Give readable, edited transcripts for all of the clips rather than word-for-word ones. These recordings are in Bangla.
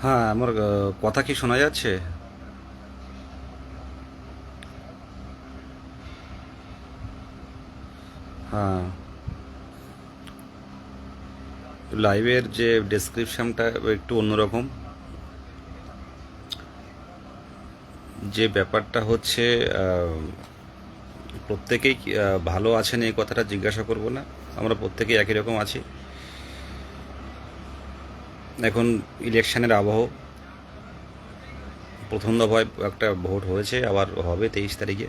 হ্যাঁ, আমার কথা কি শোনা যাচ্ছে? হ্যাঁ, লাইভের যে ডেসক্রিপশনটা একটু অন্যরকম। যে ব্যাপারটা হচ্ছে, প্রত্যেকেই ভালো আছেন এই কথাটা জিজ্ঞাসা করব না। আমরা প্রত্যেকেই একই রকম আছি। এখন ইলেকশনের আবহ, প্রথম দফায় একটা ভোট হয়েছে, আবার হবে 23 তারিখে।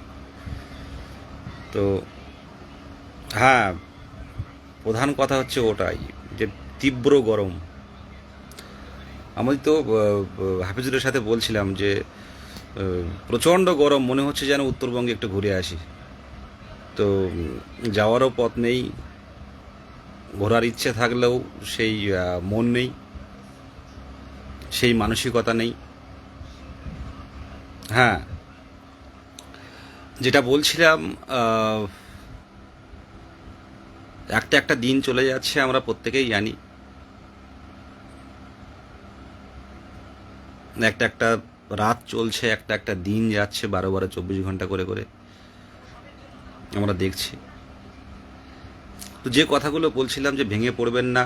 তো হ্যাঁ, প্রধান কথা হচ্ছে ওটাই, যে তীব্র গরম। আমি তো হাফিজুরের সাথে বলছিলাম যে প্রচণ্ড গরম, মনে হচ্ছে যেন উত্তরবঙ্গে একটু ঘুরে আসি। তো যাওয়ারও পথ নেই, ঘোরার ইচ্ছে থাকলেও সেই মন নেই, সেই মানসিকতা নেই। হ্যাঁ, যেটা বলছিলাম, আহ, একটা একটা দিন চলে যাচ্ছে, আমরা প্রত্যেকেই জানি। একটা একটা রাত চলছে, একটা একটা দিন যাচ্ছে, 12 12 24 ঘন্টা করে করে আমরা দেখছি। তো যে কথাগুলো বলছিলাম যে ভেঙে পড়বেন না,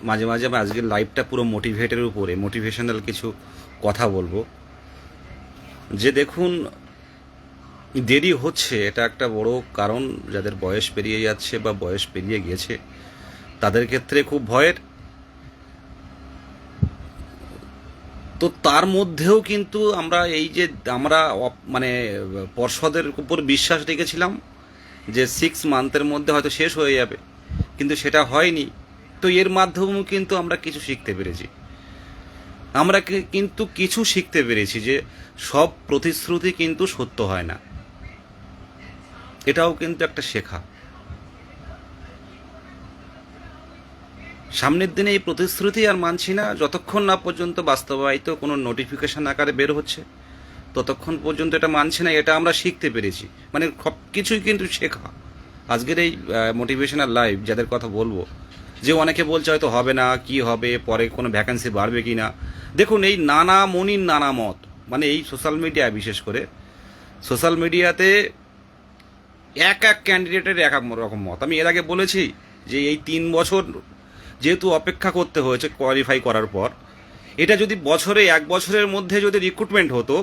মাঝে মাঝে আমি আজকের লাইভটা পুরো মোটিভেটের উপরে, মোটিভেশনাল কিছু কথা বলবো। যে দেখুন, দেরি হচ্ছে এটা একটা বড় কারণ। যাদের বয়স পেরিয়ে যাচ্ছে বা বয়স পেরিয়ে গেছে, তাদের ক্ষেত্রে খুব ভয়ের। তো তার মধ্যেও কিন্তু আমরা এই যে আমরা মানে পর্ষদের উপর বিশ্বাস রেখেছিলাম যে 6 মান্থের মধ্যে হয়তো শেষ হয়ে যাবে, কিন্তু সেটা হয়নি। তো এর মাধ্যমেও কিন্তু আমরা কিছু শিখতে পেরেছি। আমরা কিন্তু কিছু শিখতে পেরেছি যে সব প্রতিশ্রুতি কিন্তু সত্য হয় না। এটাও কিন্তু একটা শেখা। সামনের দিনে এই প্রতিশ্রুতি আর মানছি না, যতক্ষণ না পর্যন্ত বাস্তবায়িত কোনো নোটিফিকেশন আকারে বের হচ্ছে, ততক্ষণ পর্যন্ত এটা মানছি না। এটা আমরা শিখতে পেরেছি, মানে সব কিছুই কিন্তু শেখা। আজকের এই মোটিভেশনাল লাইভ যাদের কথা বলবো, যে অনেকে বলছে হয়তো হবে না, কি হবে, পরে কোনো ভ্যাকেন্সি বাড়বে কি না। দেখুন, এই নানা মনির নানা মত, মানে এই সোশ্যাল মিডিয়ায়, বিশেষ করে সোশ্যাল মিডিয়াতে এক এক ক্যান্ডিডেটের এক এক রকম মত। আমি এর আগে বলেছি যে এই 3 বছর যেহেতু অপেক্ষা করতে হয়েছে কোয়ালিফাই করার পর, এটা যদি বছরে, 1 বছরের মধ্যে যদি রিক্রুটমেন্ট হতো,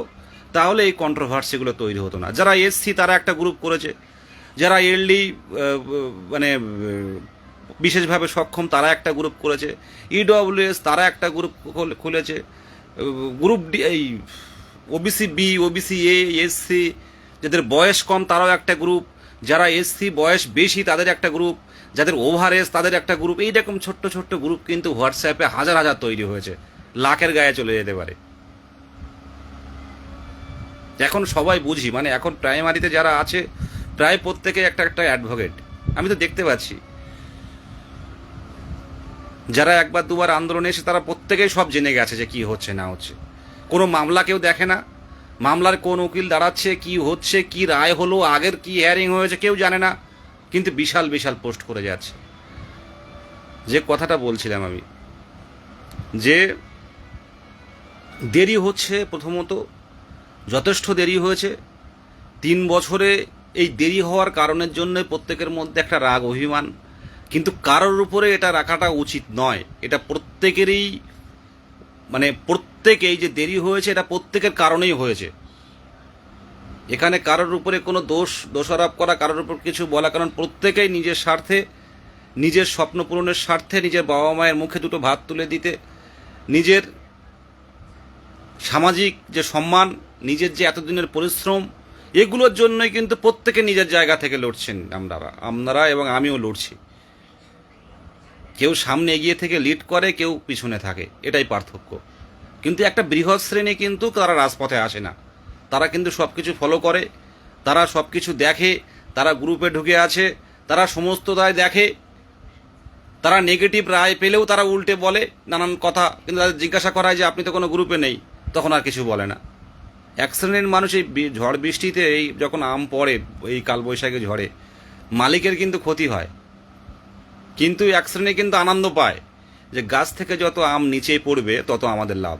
তাহলে এই কন্ট্রোভার্সিগুলো তৈরি হতো না। যারা এসসি তারা একটা গ্রুপ করেছে, যারা এলডি মানে বিশেষভাবে সক্ষম তারা একটা গ্রুপ করেছে, ইডব্লিউএস তারা একটা গ্রুপ খুলেছে, গ্রুপ ডি, এই OBC B, OBC A, SC যাদের বয়স কম তারাও একটা গ্রুপ, যারা এসসি বয়স বেশি তাদের একটা গ্রুপ, যাদের ওভার এজ তাদের একটা গ্রুপ। এইরকম ছোট্ট ছোট্ট গ্রুপ কিন্তু হোয়াটসঅ্যাপে হাজার হাজার তৈরি হয়েছে, লাখের গায়ে চলে যেতে পারে। এখন সবাই বুঝি, মানে এখন প্রাইমারিতে যারা আছে প্রায় প্রত্যেকে একটা একটা অ্যাডভোকেট। আমি তো দেখতে পাচ্ছি, যারা একবার দুবার আন্দোলনে এসে তারা প্রত্যেকেই সব জেনে গেছে যে কি হচ্ছে না হচ্ছে। কোনো মামলা কেউ দেখে না, মামলার কোন উকিল দাঁড়াচ্ছে, কি হচ্ছে, কি রায় হলো, আগের কি হিয়ারিং হয়েছে কেউ জানে না, কিন্তু বিশাল বিশাল পোস্ট করে যাচ্ছে। যে কথাটা বলছিলাম আমি, যে দেরি হচ্ছে, প্রথমত যথেষ্ট দেরি হয়েছে। 3 বছরে এই দেরি হওয়ার কারণের জন্য প্রত্যেকের মধ্যে একটা রাগ অভিমান, কিন্তু কারোর উপরে এটা রাখাটা উচিত নয়। এটা প্রত্যেকেরই, মানে প্রত্যেক, এই যে দেরি হয়েছে এটা প্রত্যেকের কারণেই হয়েছে। এখানে কারোর উপরে কোনো দোষারোপ করা, কারোর উপর কিছু বলা, কারণ প্রত্যেকেই নিজের স্বার্থে, নিজের স্বপ্ন পূরণের স্বার্থে, নিজের বাবা মায়ের মুখে দুটো ভাত তুলে দিতে, নিজের সামাজিক যে সম্মান, নিজের যে এতদিনের পরিশ্রম, এগুলোর জন্যই কিন্তু প্রত্যেকে নিজের জায়গা থেকে লড়ছেন। আপনারা এবং আমিও লড়ছি। কেউ সামনে এগিয়ে থেকে লিড করে, কেউ পিছনে থাকে, এটাই পার্থক্য। কিন্তু একটা বৃহৎ শ্রেণী কিন্তু তারা রাজপথে আসে না, তারা কিন্তু সব কিছু ফলো করে, তারা সব কিছু দেখে, তারা গ্রুপে ঢুকে আছে, তারা সমস্ত দায় দেখে, তারা নেগেটিভ রায় পেলেও তারা উল্টে বলে নানান কথা, কিন্তু তাদের জিজ্ঞাসা করা হয় যে আপনি তো কোনো গ্রুপে নেই, তখন আর কিছু বলে না। এক শ্রেণীর মানুষ এই ঝড় বৃষ্টিতে, এই যখন আম পড়ে, এই কালবৈশাখী ঝড়ে, মালিকের কিন্তু ক্ষতি হয়, কিন্তু এক শ্রেণী কিন্তু আনন্দ পায় যে গাছ থেকে যত আম নিচে পড়বে তত আমাদের লাভ।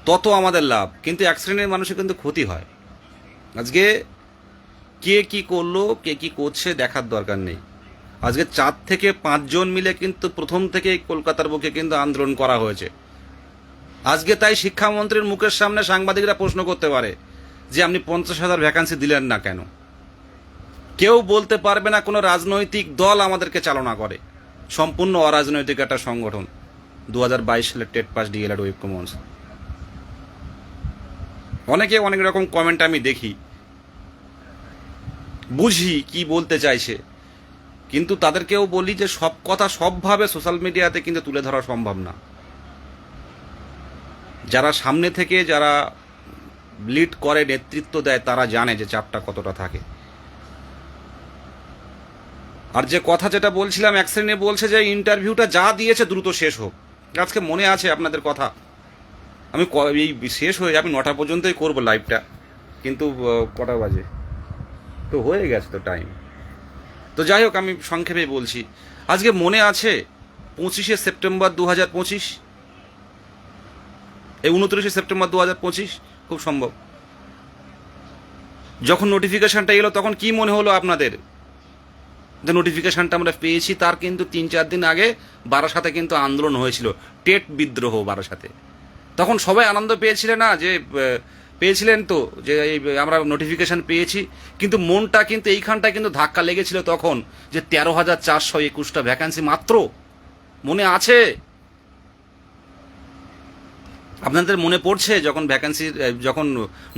তত আমাদের লাভ, কিন্তু এক শ্রেণীর মানুষের কিন্তু ক্ষতি হয়। আজকে কে কি করলো, কে কি করছে দেখার দরকার নেই। আজকে 4 থেকে 5 জন মিলে কিন্তু প্রথম থেকেই কলকাতার বুকে কিন্তু আন্দোলন করা হয়েছে। আজকে তাই শিক্ষামন্ত্রীর মুখের সামনে সাংবাদিকরা প্রশ্ন করতে পারে যে আপনি 50,000 ভ্যাকান্সি দিলেন না কেন। কেউ বলতে পারবে না কোনো রাজনৈতিক দল আমাদেরকে চালনা করে, সম্পূর্ণ অরাজনৈতিক একটা সংগঠন। 2022 সালে টেট পাস ডিএলএড ঐক্য মঞ্চ। অনেকে অনেক রকম কমেন্ট আমি দেখি, বুঝি কি বলতে চাইছে, কিন্তু তাদেরকেও বলি যে সব কথা সবভাবে সোশ্যাল মিডিয়াতে কিন্তু তুলে ধরা সম্ভব না। যারা সামনে থেকে যারা লিড করে, নেতৃত্ব দেয়, তারা জানে যে চাপটা কতটা থাকে। আর যে কথা যেটা বলছিলাম, এক শ্রেণী বলছে যে ইন্টারভিউটা যা দিয়েছে দ্রুত শেষ হোক। আজকে মনে আছে আপনাদের কথা, আমি এই শেষ হয়ে আমি 9টা পর্যন্তই করব লাইভটা, কিন্তু কটা বাজে তো হয়ে গেছে তো টাইম। তো যাই হোক, আমি সংক্ষেপে বলছি। আজকে মনে আছে 25শে সেপ্টেম্বর 2025, এই 29শে সেপ্টেম্বর 2025 খুব সম্ভব, যখন নোটিফিকেশানটা এলো তখন কি মনে হলো আপনাদের? যে নোটিফিকেশানটা আমরা পেয়েছি তার কিন্তু 3-4 দিন আগে বারাসাতে কিন্তু আন্দোলন হয়েছিল, টেট বিদ্রোহ বারাসাতে। তখন সবাই আনন্দ পেয়েছিলেন না, যে পেয়েছিলেন তো, যে এই আমরা নোটিফিকেশান পেয়েছি, কিন্তু মনটা কিন্তু এইখানটায় কিন্তু ধাক্কা লেগেছিল তখন, যে 13,421টা ভ্যাকান্সি মাত্র। মনে আছে? আপনাদের মনে পড়ছে যখন ভ্যাকান্সি, যখন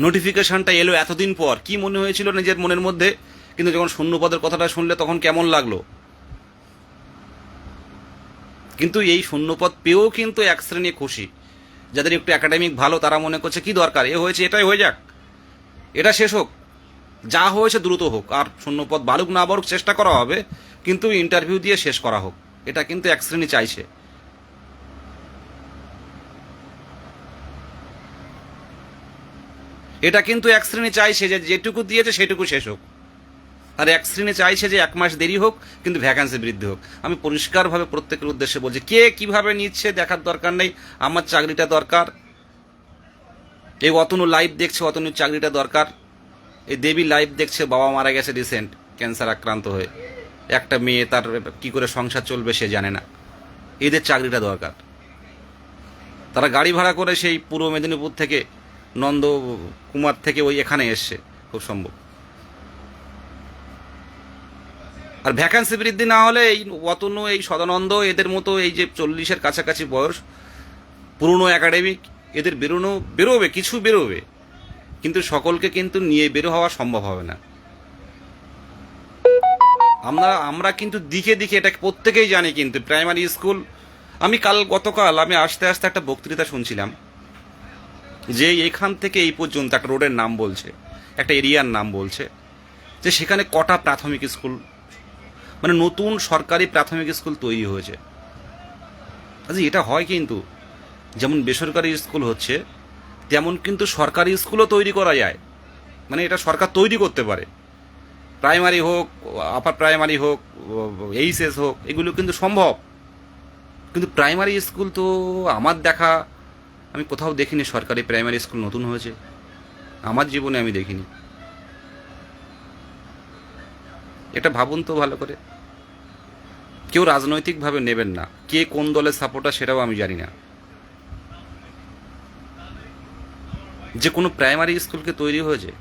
নোটিফিকেশানটা এলো এতদিন পর, কি মনে হয়েছিল নিজের মনের মধ্যে? কিন্তু যখন শূন্যপদের কথাটা শুনলে তখন কেমন লাগলো? কিন্তু এই শূন্যপদ পেয়েও কিন্তু এক শ্রেণী খুশি, যাদের একটু একাডেমিক ভালো, তারা মনে করছে কি দরকার, এ হয়েছে এটাই হয়ে যাক, এটা শেষ হোক, যা হয়েছে দ্রুত হোক, আর শূন্যপদ বালুক না বালুক চেষ্টা করা হবে, কিন্তু ইন্টারভিউ দিয়ে শেষ করা হোক। এটা কিন্তু এক শ্রেণী চাইছে। এটা কিন্তু এক শ্রেণী চাইছে যে যেটুকু দিয়েছে সেটুকু শেষ হোক, আর এক শ্রেণী চাইছে যে 1 মাস দেরি হোক কিন্তু ভ্যাকান্সি বৃদ্ধি হোক। আমি পরিষ্কারভাবে প্রত্যেকের উদ্দেশ্যে বলছি, কে কিভাবে নিচ্ছে দেখার দরকার নেই, আমার চাকরিটা দরকার। এই অতনু লাইভ দেখছে, অতনুর চাকরিটা দরকার। এই দেবী লাইভ দেখছে, বাবা মারা গেছে রিসেন্ট ক্যান্সার আক্রান্ত হয়ে, একটা মেয়ে, তার কি করে সংসার চলবে সে জানে না, এদের চাকরিটা দরকার। তারা গাড়ি ভাড়া করে সেই পূর্ব মেদিনীপুর থেকে, নন্দকুমার থেকে ওই এখানে এসছে খুব সম্ভব। আর ভ্যাকান্সি বৃদ্ধি না হলে এই অতনু, এই সদানন্দ, এদের মতো এই যে 40-এর কাছাকাছি বয়স, পুরনো একাডেমিক, এদের বেরোবে, কিছু বেরোবে, কিন্তু সকলকে কিন্তু নিয়ে বেরো হওয়া সম্ভব হবে না। আমরা কিন্তু দিকে দিকে এটা প্রত্যেকেই জানি। কিন্তু প্রাইমারি স্কুল, আমি গতকাল আমি আসতে আসতে একটা বক্তৃতা শুনছিলাম, যে এখান থেকে এই পর্যন্ত একটা রোডের নাম বলছে, একটা এরিয়ার নাম বলছে, যে সেখানে কটা প্রাথমিক স্কুল, মানে নতুন সরকারি প্রাথমিক স্কুল তৈরি হয়েছে। আচ্ছা, এটা হয় কিন্তু, যেমন বেসরকারি স্কুল হচ্ছে তেমন কিন্তু সরকারি স্কুলও তৈরি করা যায়। মানে এটা সরকার তৈরি করতে পারে, প্রাইমারি হোক, আপার প্রাইমারি হোক, এইচএস হোক, এগুলো কিন্তু সম্ভব। কিন্তু প্রাইমারি স্কুল তো আমার দেখা, আমি কোথাও দেখিনি সরকারি প্রাইমারি স্কুল নতুন হয়েছে, আমার জীবনে আমি দেখিনি। এটা ভাবুন তো ভালো করে। কেউ রাজনৈতিকভাবে নেবেন না, কে কোন দলের সাপোর্টার সেটাও আমি জানি না। যে কোনো প্রাইমারি স্কুলকে তৈরি হয়েছে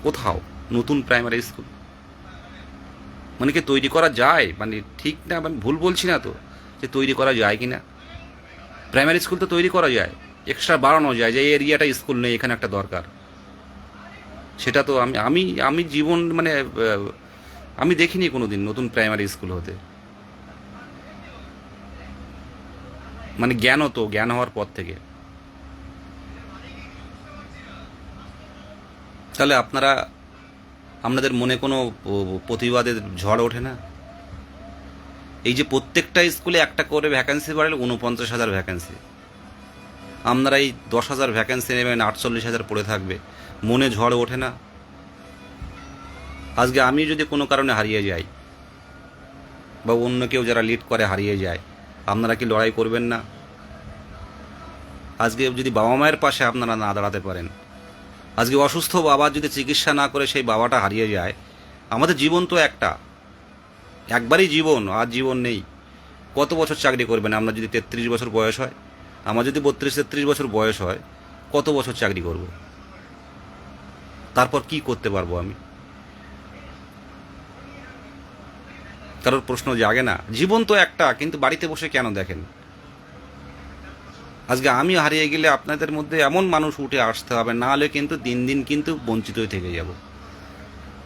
কোথাও নতুন প্রাইমারি স্কুল, মানে কি তৈরি করা যায়? মানে ঠিক না, আমি ভুল বলছি না তো, যে তৈরি করা যায় কি না? প্রাইমারি স্কুল তো তৈরি করা যায়, এক্সট্রা বাড়ানো যায়, যে এই এরিয়াটা স্কুল নেই, এখানে একটা দরকার। সেটা তো আমি আমি আমি জীবন মানে আমি দেখিনি কোনো দিন নতুন প্রাইমারি স্কুল হতে। মানে জ্ঞান হওয়ার পর থেকে। তাহলে আপনাদের মনে কোনো প্রতিবাদের ঝড় ওঠে না? এই যে প্রত্যেকটা স্কুলে একটা করে ভ্যাকেন্সি বাড়লে 49,000 ভ্যাকেন্সি, আপনারা এই 10,000 ভ্যাকেন্সি নেবেন, 48,000 পড়ে থাকবে, মনে ঝড় ওঠে না? আজকে আমি যদি কোনো কারণে হারিয়ে যাই, বা অন্য কেউ যারা লিড করে হারিয়ে যায়, আপনারা কি লড়াই করবেন না? আজকে যদি বাবা মায়ের পাশে আপনারা না দাঁড়াতে পারেন, আজকে অসুস্থ বাবা যদি চিকিৎসা না করে সেই বাবাটা হারিয়ে যায়, আমাদের জীবন তো একবারই জীবন, আর জীবন নেই। কত বছর চাকরি করবেন? আমরা যদি 33 বছর বয়স হয়, আমার যদি 32-33 বছর বয়স হয়, কত বছর চাকরি করব? তারপর কি করতে পারবো আমি? কারোর প্রশ্ন জাগে না? জীবন তো একটা, কিন্তু বাড়িতে বসে কেন দেখেন? আজকে আমি হারিয়ে গেলে আপনাদের মধ্যে এমন মানুষ উঠে আসতে হবে, না হলে কিন্তু দিন দিন কিন্তু বঞ্চিতই থেকে যাব।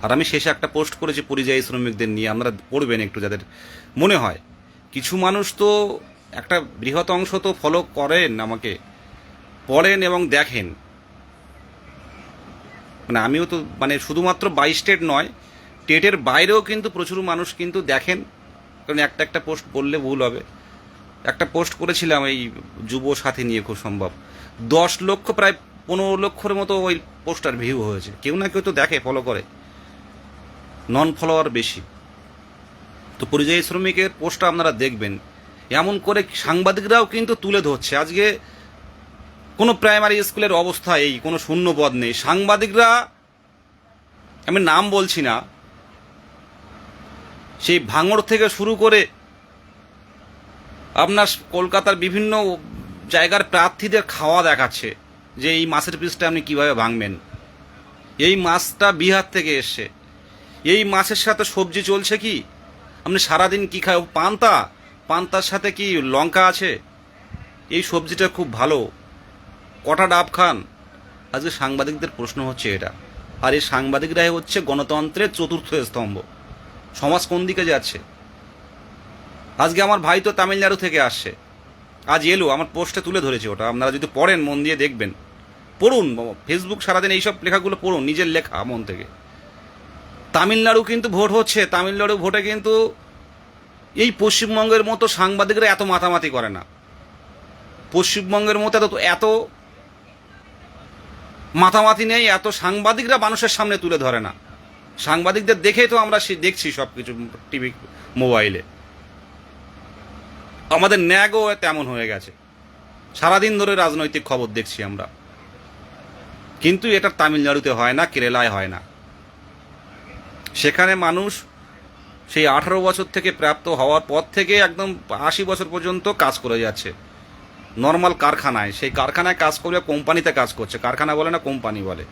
আর আমি শেষে একটা পোস্ট করেছি পরিযায়ী শ্রমিকদের নিয়ে, আপনারা পড়বেন একটু, যাদের মনে হয়। কিছু মানুষ তো একটা বৃহৎ অংশ তো ফলো করেন, আমাকে পড়েন এবং দেখেন। মানে আমিও তো মানে শুধুমাত্র 22 স্টেট নয়, স্টেটের বাইরেও কিন্তু প্রচুর মানুষ কিন্তু দেখেন। কারণ একটা পোস্ট বললে ভুল হবে। একটা পোস্ট করেছিলাম এই যুব সাথী নিয়ে, খুব সম্ভব 10 লক্ষ, প্রায় 15 লক্ষের মতো ওই পোস্টার ভিউ হয়েছে। কেউ না কেউ তো দেখে, ফলো করে, নন ফলোয়ার বেশি। তো পরিযায়ী শ্রমিকের পোস্টটা আপনারা দেখবেন। এমন করে সাংবাদিকরাও কিন্তু তুলে ধরছে। আজকে কোনো প্রাইমারি স্কুলের অবস্থা এই, কোনো শূন্য পদ নেই। সাংবাদিকরা, আমি নাম বলছি না, সেই ভাঙড় থেকে শুরু করে আপনার কলকাতার বিভিন্ন জায়গার প্রার্থীদের খাওয়া দেখাচ্ছে যে এই মাছের পিসটা আপনি কীভাবে ভাঙবেন। এই মাছটা বিহার থেকে এসছে, এই মাছের সাথে সবজি চলছে কি? আপনি সারাদিন কী খায়? পান্তার সাথে কি লঙ্কা আছে? এই সবজিটা খুব ভালো, কটা ডাব খান? আজকে সাংবাদিকদের প্রশ্ন হচ্ছে এটা। আর এই সাংবাদিকরাই হচ্ছে গণতন্ত্রের চতুর্থ স্তম্ভ। সমাজ কোন দিকে যাচ্ছে? আজকে আমার ভাই তো তামিলনাড়ু থেকে আসছে, আজ এলো, আমার পোস্টে তুলে ধরেছে ওটা। আপনারা যদি পড়েন, মন দিয়ে দেখবেন, পড়ুন, ফেসবুক সারাদিন এইসব লেখাগুলো পড়ুন, নিজের লেখা মন থেকে। তামিলনাড়ু কিন্তু ভোট হচ্ছে, তামিলনাড়ু ভোটে কিন্তু এই পশ্চিমবঙ্গের মতো সাংবাদিকরা এত মাতামাতি করে না। পশ্চিমবঙ্গের মতো এত মাতামাতি নেই, এত সাংবাদিকরা মানুষের সামনে তুলে ধরে না। সাংবাদিকদের দেখেই তো আমরা দেখছি সব কিছু টিভি, মোবাইলে। আমাদের ন্যাগও তেমন হয়ে গেছে, সারাদিন ধরে রাজনৈতিক খবর দেখছি আমরা। কিন্তু এটা তামিলনাড়ুতে হয় না, কেরালায় হয় না। সেখানে মানুষ সেই 18 বছর থেকে প্রাপ্ত হওয়ার পর থেকে একদম 80 বছর পর্যন্ত কাজ করে যাচ্ছে নর্মাল কারখানায়। সেই কারখানায় কাজ করবে, কোম্পানিতে কাজ করছে, কারখানা বলে না, কোম্পানি বলে।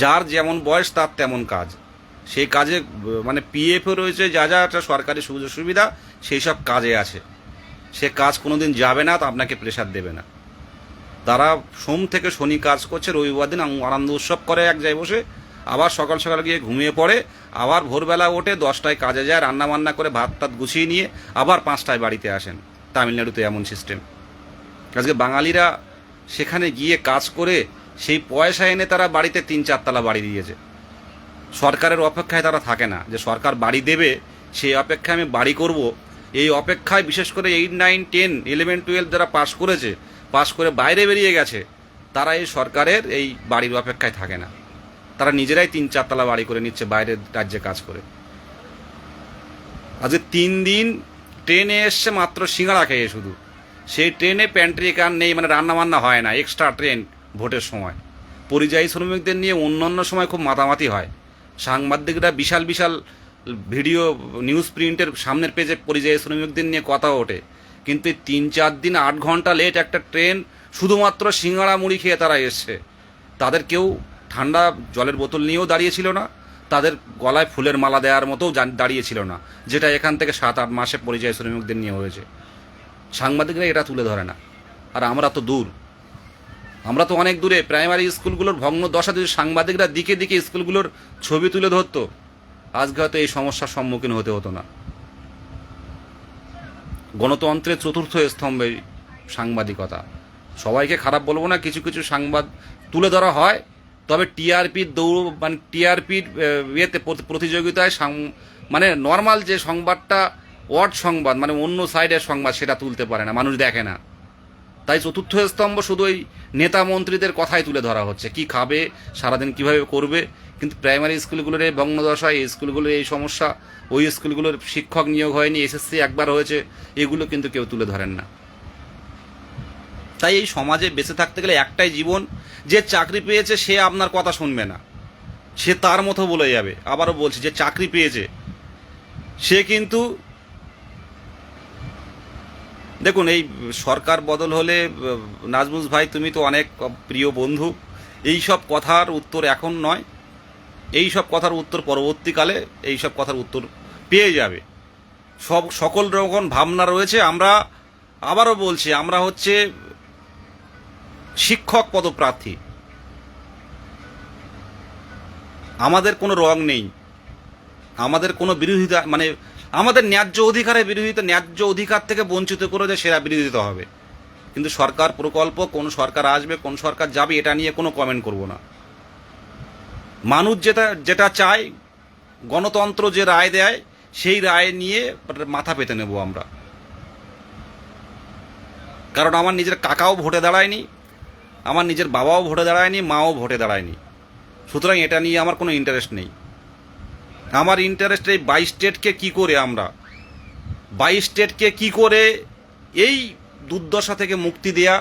যার যেমন বয়স তার তেমন কাজ। সেই কাজে মানে পিএফও রয়েছে, যা যা একটা সরকারি সুযোগ সুবিধা, সেই সব কাজে আছে। সে কাজ কোনোদিন যাবে না, তো আপনাকে প্রেশার দেবে না। তারা সোম থেকে শনি কাজ করছে, রবিবার দিন আনন্দ উৎসব করে এক জায়গায় বসে, আবার সকাল সকাল গিয়ে ঘুমিয়ে পড়ে, আবার ভোরবেলা ওঠে, 10টায় কাজে যায়, রান্না বান্না করে ভাত টাত গুছিয়ে নিয়ে আবার 5টায় বাড়িতে আসেন। তামিলনাড়ুতে এমন সিস্টেম। আজকে বাঙালিরা সেখানে গিয়ে কাজ করে সেই পয়সা এনে তারা বাড়িতে 3-4 তলা বাড়ি দিয়েছে। সরকারের অপেক্ষায় তারা থাকে না যে সরকার বাড়ি দেবে, সেই অপেক্ষায় আমি বাড়ি করব। এই অপেক্ষায় বিশেষ করে 8, 9, 10, 11, 12 যারা পাশ করেছে, পাশ করে বাইরে বেরিয়ে গেছে, তারা এই সরকারের এই বাড়ির অপেক্ষায় থাকে না। তারা নিজেরাই 3-4 তলা বাড়ি করে নিচ্ছে বাইরের রাজ্যে কাজ করে। আজকে 3 দিন ট্রেনে এসছে মাত্র সিঙ্গাড়া খেয়ে, শুধু সেই ট্রেনে প্যান্ট্রি কার নেই, মানে রান্না বান্না হয় না, এক্সট্রা ট্রেন ভোটের সময়। পরিযায়ী শ্রমিকদের নিয়ে অন্যান্য সময় খুব মাতামাতি হয়। সাংবাদিকরা বিশাল বিশাল ভিডিও, নিউজ প্রিন্টের সামনের পেজে পরিযায়ী শ্রমিকদের নিয়ে কথা ওঠে, কিন্তু 3-4 দিন 8 ঘন্টা লেট একটা ট্রেন, শুধুমাত্র সিঙ্গাড়া মুড়ি খেয়ে তারা এসছে। তাদের কেউ ঠান্ডা জলের বোতল নিয়েও দাঁড়িয়েছিল না, তাদের গলায় ফুলের মালা দেওয়ার মতোও দাঁড়িয়েছিল না, যেটা এখান থেকে 7-8 মাসে পরিযায়ী শ্রমিকদের নিয়ে হয়েছে। সাংবাদিকরা এটা তুলে ধরে না। আর আমরা তো দূর, আমরা তো অনেক দূরে। প্রাইমারি স্কুলগুলোর ভগ্ন দশা যদি সাংবাদিকরা দিকে দিকে স্কুলগুলোর ছবি তুলে ধরতো, আজকে হয়তো এই সমস্যার সম্মুখীন হতে হতো না। গণতন্ত্রের চতুর্থ স্তম্ভে সাংবাদিকতা। সবাইকে খারাপ বলবো না, কিছু কিছু সংবাদ তুলে ধরা হয়, তবে টিআরপির দৌড়, মানে টিআরপির ইয়েতে প্রতিযোগিতায় মানে নর্মাল যে সংবাদটা ওয়ার্ড সংবাদ, মানে অন্য সাইডের সংবাদ, সেটা তুলতে পারে না, মানুষ দেখে না। তাই চতুর্থ স্তম্ভ শুধু ওই নেতা মন্ত্রীদের কথাই তুলে ধরা হচ্ছে, কি খাবে, সারাদিন কিভাবে করবে। কিন্তু প্রাইমারি স্কুলগুলোর এই ভগ্নদশা, এই স্কুলগুলোর এই সমস্যা, ওই স্কুলগুলোর শিক্ষক নিয়োগ হয়নি, এসএসসি একবার হয়েছে, এগুলো কিন্তু কেউ তুলে ধরেন না। তাই এই সমাজে বেঁচে থাকতে গেলে একটাই জীবন, যে চাকরি পেয়েছে সে আপনার কথা শুনবে না, সে তার মতো বলে যাবে। আবারও বলছি, যে চাকরি পেয়েছে সে কিন্তু, দেখুন এই সরকার বদল হলে নাজমুস ভাই তুমি তো অনেক প্রিয় বন্ধু, এই সব কথার উত্তর এখন নয়, এই সব কথার উত্তর পরবর্তীকালে এই সব কথার উত্তর পেয়ে যাবে। সকল রকম ভাবনা রয়েছে। আমরা আবারও বলছি, আমরা হচ্ছে শিক্ষক পদপ্রার্থী, আমাদের কোনো রং নেই, আমাদের কোনো বিরোধিতা, মানে আমাদের ন্যায্য অধিকারের বিরোধিতা, ন্যায্য অধিকার থেকে বঞ্চিত করে যে সেরা বিরোধিতা হবে। কিন্তু সরকার প্রকল্প, কোন সরকার আসবে কোন সরকার যাবে এটা নিয়ে কোনো কমেন্ট করব না। মানুষ যেটা চায়, গণতন্ত্র যে রায় দেয় সেই রায় নিয়ে মাথা পেতে নেব আমরা। কারণ আমার নিজের কাকাও ভোটে দাঁড়ায়নি, আমার নিজের বাবাও ভোটে দাঁড়ায়নি, মাও ভোটে দাঁড়ায়নি, সুতরাং এটা নিয়ে আমার কোনো ইন্টারেস্ট নেই। আমার ইন্টারেস্ট এই 22 স্টেটকে কী করে আমরা 22 স্টেটকে কী করে এই দুর্দশা থেকে মুক্তি দেয়া,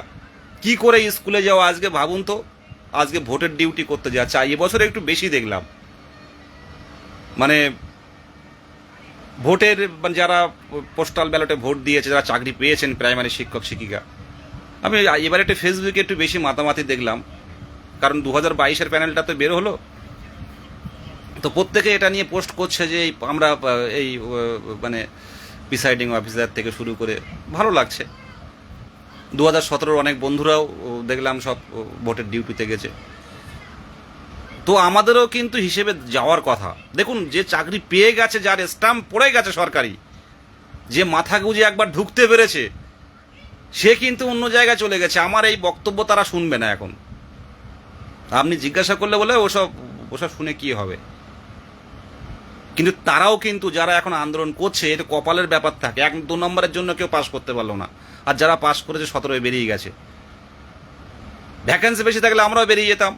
কি করে স্কুলে যাওয়া। আজকে ভাবুন তো, আজকে ভোটের ডিউটি করতে যাচ্ছে, এবছরে একটু বেশি দেখলাম, মানে ভোটের যারা পোস্টাল ব্যালটে ভোট দিয়েছে, যারা চাকরি পেয়েছেন প্রাইমারি শিক্ষক শিক্ষিকা, আমি এবার একটু ফেসবুকে একটু বেশি মাতামাতি দেখলাম, কারণ 2022-এর প্যানেলটা তো বের হলো, তো প্রত্যেকে এটা নিয়ে পোস্ট করছে যে আমরা এই মানে প্রিসাইডিং অফিসার থেকে শুরু করে, ভালো লাগছে। 2017-র অনেক বন্ধুরাও দেখলাম সব ভোটের ডিউটিতে গেছে, তো আমাদেরও কিন্তু হিসেবে যাওয়ার কথা। দেখুন, যে চাকরি পেয়ে গেছে, যার স্ট্যাম্প পড়ে গেছে সরকারি, যে মাথা গুঁজে একবার ঢুকতে পেরেছে, সে কিন্তু অন্য জায়গায় চলে গেছে। আমার এই বক্তব্য তারা শুনবে না এখন। আপনি জিজ্ঞাসা করলে বলে ওসব ওসব শুনে কি হবে। কিন্তু তারাও কিন্তু, যারা এখন আন্দোলন করছে, এটা কপালের ব্যাপার থাকে, 1-2 নম্বরের জন্য কেউ পাস করতে পারলো না, আর যারা পাস করেছে 17-এ বেরিয়ে গেছে। ভ্যাকেন্সি বেশি থাকলে আমরাও বেরিয়ে যেতাম,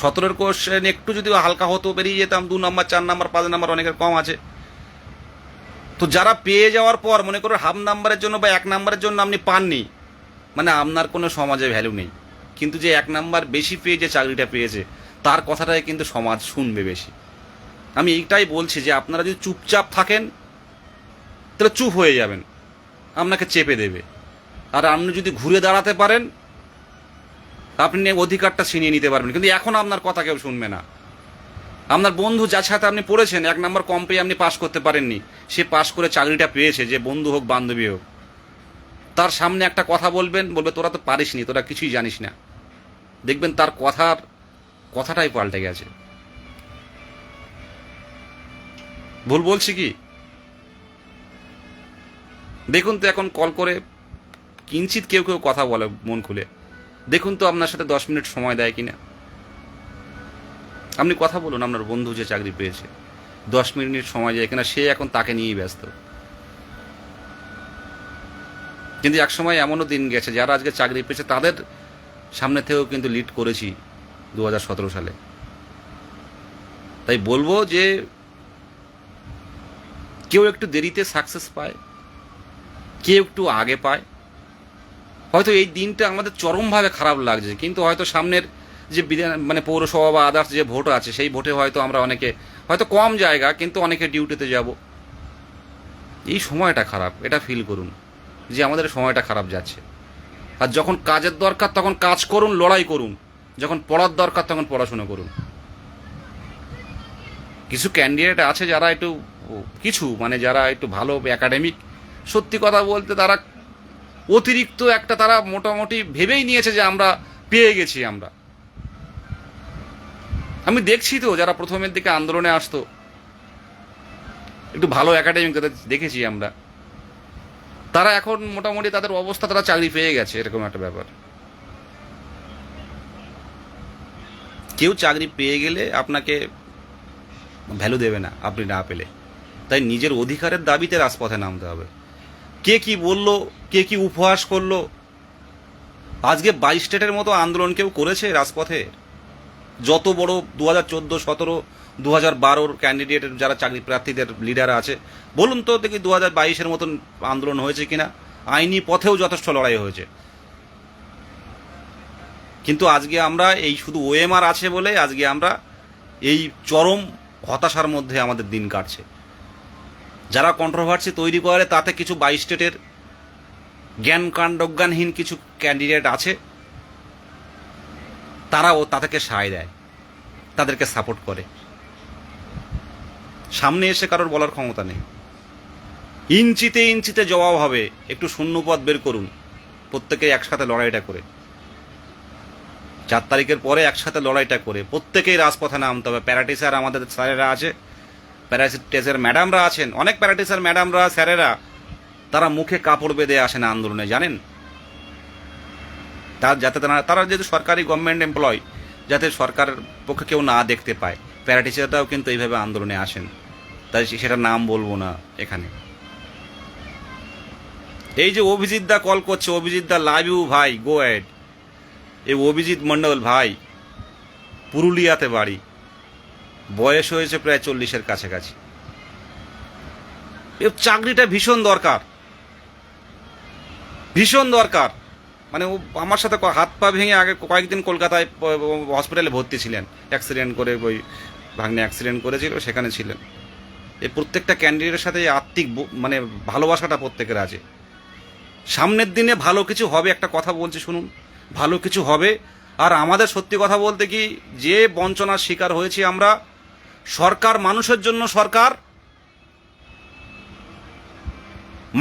17-এর কোশ্চেন একটু যদি হালকা হতো বেরিয়ে যেতাম, 2 নম্বর 4 নম্বর 5 নম্বর অনেকের কম আছে। তো যারা পেয়ে যাওয়ার পর মনে করো হাফ নাম্বারের জন্য বা 1 নম্বরের জন্য আপনি পাননি, মানে আপনার কোনো সমাজে ভ্যালু নেই। কিন্তু যে 1 নাম্বার বেশি পেয়ে যে চাকরিটা পেয়েছে, তার কথাটাই কিন্তু সমাজ শুনবে বেশি। আমি এইটাই বলছি যে আপনারা যদি চুপচাপ থাকেন তাহলে চুপ হয়ে যাবেন, আপনাকে চেপে দেবে। আর আপনি যদি ঘুরে দাঁড়াতে পারেন, আপনি অধিকারটা ছিনিয়ে নিতে পারবেন। কিন্তু এখন আপনার কথা কেউ শুনবে না। আপনার বন্ধু যার সাথে আপনি পড়েছেন, 1 নম্বর কম পেয়ে আপনি পাস করতে পারেননি, সে পাস করে চাকরিটা পেয়েছে, যে বন্ধু হোক বান্ধবী হোক, তার সামনে একটা কথা বলবেন, বলবে তোরা তো পারিসনি, তোরা কিছুই জানিস না। দেখবেন তার কথাটাই পাল্টে গেছে। ভুল বলছি কি? দেখুন তো, এখন কল করে কিঞ্চিত কেউ কেউ কথা বলে মন খুলে, দেখুন তো আপনার সাথে 10 মিনিট সময় দেয় কিনা। আপনি কথা বলুন, আপনার বন্ধু যে চাকরি পেয়েছে 10 মিনিট সময় যায় কিনা, সে এখন তাকে নিয়েই ব্যস্ত। কিন্তু একসময় এমনও দিন গেছে, যারা আজকে চাকরি পেয়েছে তাদের সামনে থেকেও কিন্তু লিড করেছি 2017 সালে। তাই বলবো যে কেউ একটু দেরিতে সাকসেস পায়, কেউ একটু আগে পায়। হয়তো এই দিনটা আমাদের চরমভাবে খারাপ লাগছে, কিন্তু হয়তো সামনের যে মানে পৌরসভা বা আদার্স যে ভোট আছে, সেই ভোটে হয়তো আমরা অনেকে, হয়তো কম জায়গা, কিন্তু অনেকে ডিউটিতে যাব। এই সময়টা খারাপ, এটা ফিল করুন যে আমাদের সময়টা খারাপ যাচ্ছে। আর যখন কাজের দরকার তখন কাজ করুন, লড়াই করুন, যখন পড়ার দরকার তখন পড়াশোনা করুন। কিছু ক্যান্ডিডেট আছে যারা একটু মানে যারা একটু ভালো একাডেমিক, সত্যি কথা বলতে তারা অতিরিক্ত একটা, তারা মোটামুটি ভেবেই নিয়েছে যে আমরা পেয়ে গেছি। আমি দেখছি তো, যারা প্রথমের দিকে আন্দোলনে আসতো, একটু ভালো একাডেমিক তাদের দেখেছি আমরা, তারা এখন মোটামুটি তাদের অবস্থা, তারা চাকরি পেয়ে গেছে, এরকম একটা ব্যাপার। কেউ চাকরি পেয়ে গেলে আপনাকে ভ্যালু দেবে না আপনি না পেলে। তাই নিজের অধিকারের দাবিতে রাজপথে নামতে হবে। কে কি বলল, কে কি উপহাস করলো, আজকে 22 স্টেটের মতো আন্দোলন কেউ করেছে রাজপথে? যত বড় 2014, 17, 2012-র ক্যান্ডিডেটের যারা চাকরি প্রার্থীদের লিডার আছে, বলুন তো দেখি 2022-এর মতন আন্দোলন হয়েছে কিনা। আইনি পথেও যথেষ্ট লড়াই হয়েছে। কিন্তু আজকে আমরা এই শুধু ওএমআর আছে বলে আজকে আমরা এই চরম হতাশার মধ্যে আমাদের দিন কাটছে। যারা কন্ট্রোভার্সি তৈরি করে তাতে কিছু 22 স্টেটের জ্ঞানহীন কিছু ক্যান্ডিডেট আছে, তারাও তাদেরকে সায় দেয়, তাদেরকে সাপোর্ট করে। সামনে এসে কারোর বলার ক্ষমতা নেই। ইঞ্চিতে ইঞ্চিতে জবাব হবে। একটু শূন্যপদ বের করুন, প্রত্যেকে একসাথে লড়াইটা করে, 4 তারিখের পরে একসাথে লড়াইটা করে প্রত্যেকেই রাজপথে নামতে হবে। প্যারাটিসার আমাদের স্যারেরা আছে, প্যারাটিসার ম্যাডামরা আছেন, অনেক প্যারাটিসার ম্যাডামরা স্যারেরা তারা মুখে কাপড় বেঁধে আসেন আন্দোলনে, জানেন? যাতে তারা যেহেতু সরকারি গভর্নমেন্ট এমপ্লয়, যাতে সরকারের পক্ষে কেউ না দেখতে পায়, প্যারাটিসারটাও কিন্তু এইভাবে আন্দোলনে আসেন। তাই সেটা নাম বলবো না এখানে। এই যে অভিজিৎ দা কল করছে, অভিজিৎ দা লাভ ইউ ভাই, গো অ্যাড। এই অভিজিৎ মণ্ডল ভাই পুরুলিয়াতে বাড়ি, বয়স হয়েছে প্রায় 40-এর কাছাকাছি। এই চাকরিটা ভীষণ দরকার, ভীষণ দরকার। মানে ও আমার সাথে হাত পা ভেঙে আগে কয়েকদিন কলকাতায় হসপিটালে ভর্তি ছিলেন, অ্যাক্সিডেন্ট করে, ওই ভাগ্নে অ্যাক্সিডেন্ট করেছিল, সেখানে ছিলেন। এই প্রত্যেকটা ক্যান্ডিডেটের সাথে আত্মিক মানে ভালোবাসাটা প্রত্যেকের আছে। সামনের দিনে ভালো কিছু হবে, একটা কথা বলছি শুনুন, ভালো কিছু হবে। আর আমাদের সত্যি কথা বলতে কি, যে বঞ্চনার শিকার হয়েছি আমরা, সরকার মানুষের জন্য সরকার,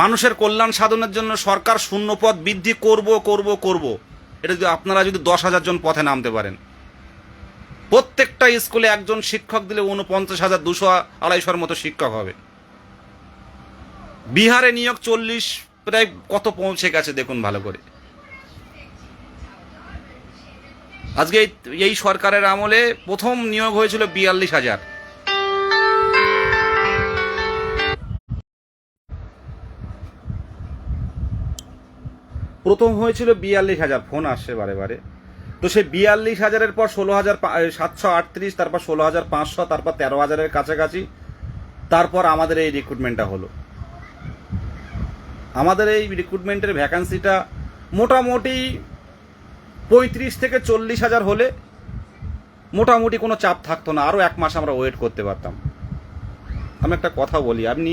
মানুষের কল্যাণ সাধনের জন্য সরকার শূন্যপদ বৃদ্ধি করব করব করব। এটা যদি আপনারা যদি 10,000 জন পথে নামতে পারেন, প্রত্যেকটা স্কুলে একজন শিক্ষক দিলে 49,000, 200-250 মতো শিক্ষক হবে। বিহারে নিয়োগ 40 প্রায় কত পৌঁছে গেছে দেখুন ভালো করে। আজকে এই সরকারের আমলে প্রথম নিয়োগ হয়েছিল 42,000। প্রথম হয়েছিল 42,000। ফোন আসছে বারে বারে। তো সেই 42,000-এর পর 16,738, তারপর 16,500, তারপর 13,000-এর কাছাকাছি, তারপর আমাদের এই রিক্রুটমেন্টটা হলো। আমাদের এই রিক্রুটমেন্টের ভ্যাকান্সিটা মোটামুটি 35 থেকে 40,000 হলে মোটামুটি কোনো চাপ থাকতো না, আরও 1 মাস আমরা ওয়েট করতে পারতাম। আমি একটা কথা বলি, আপনি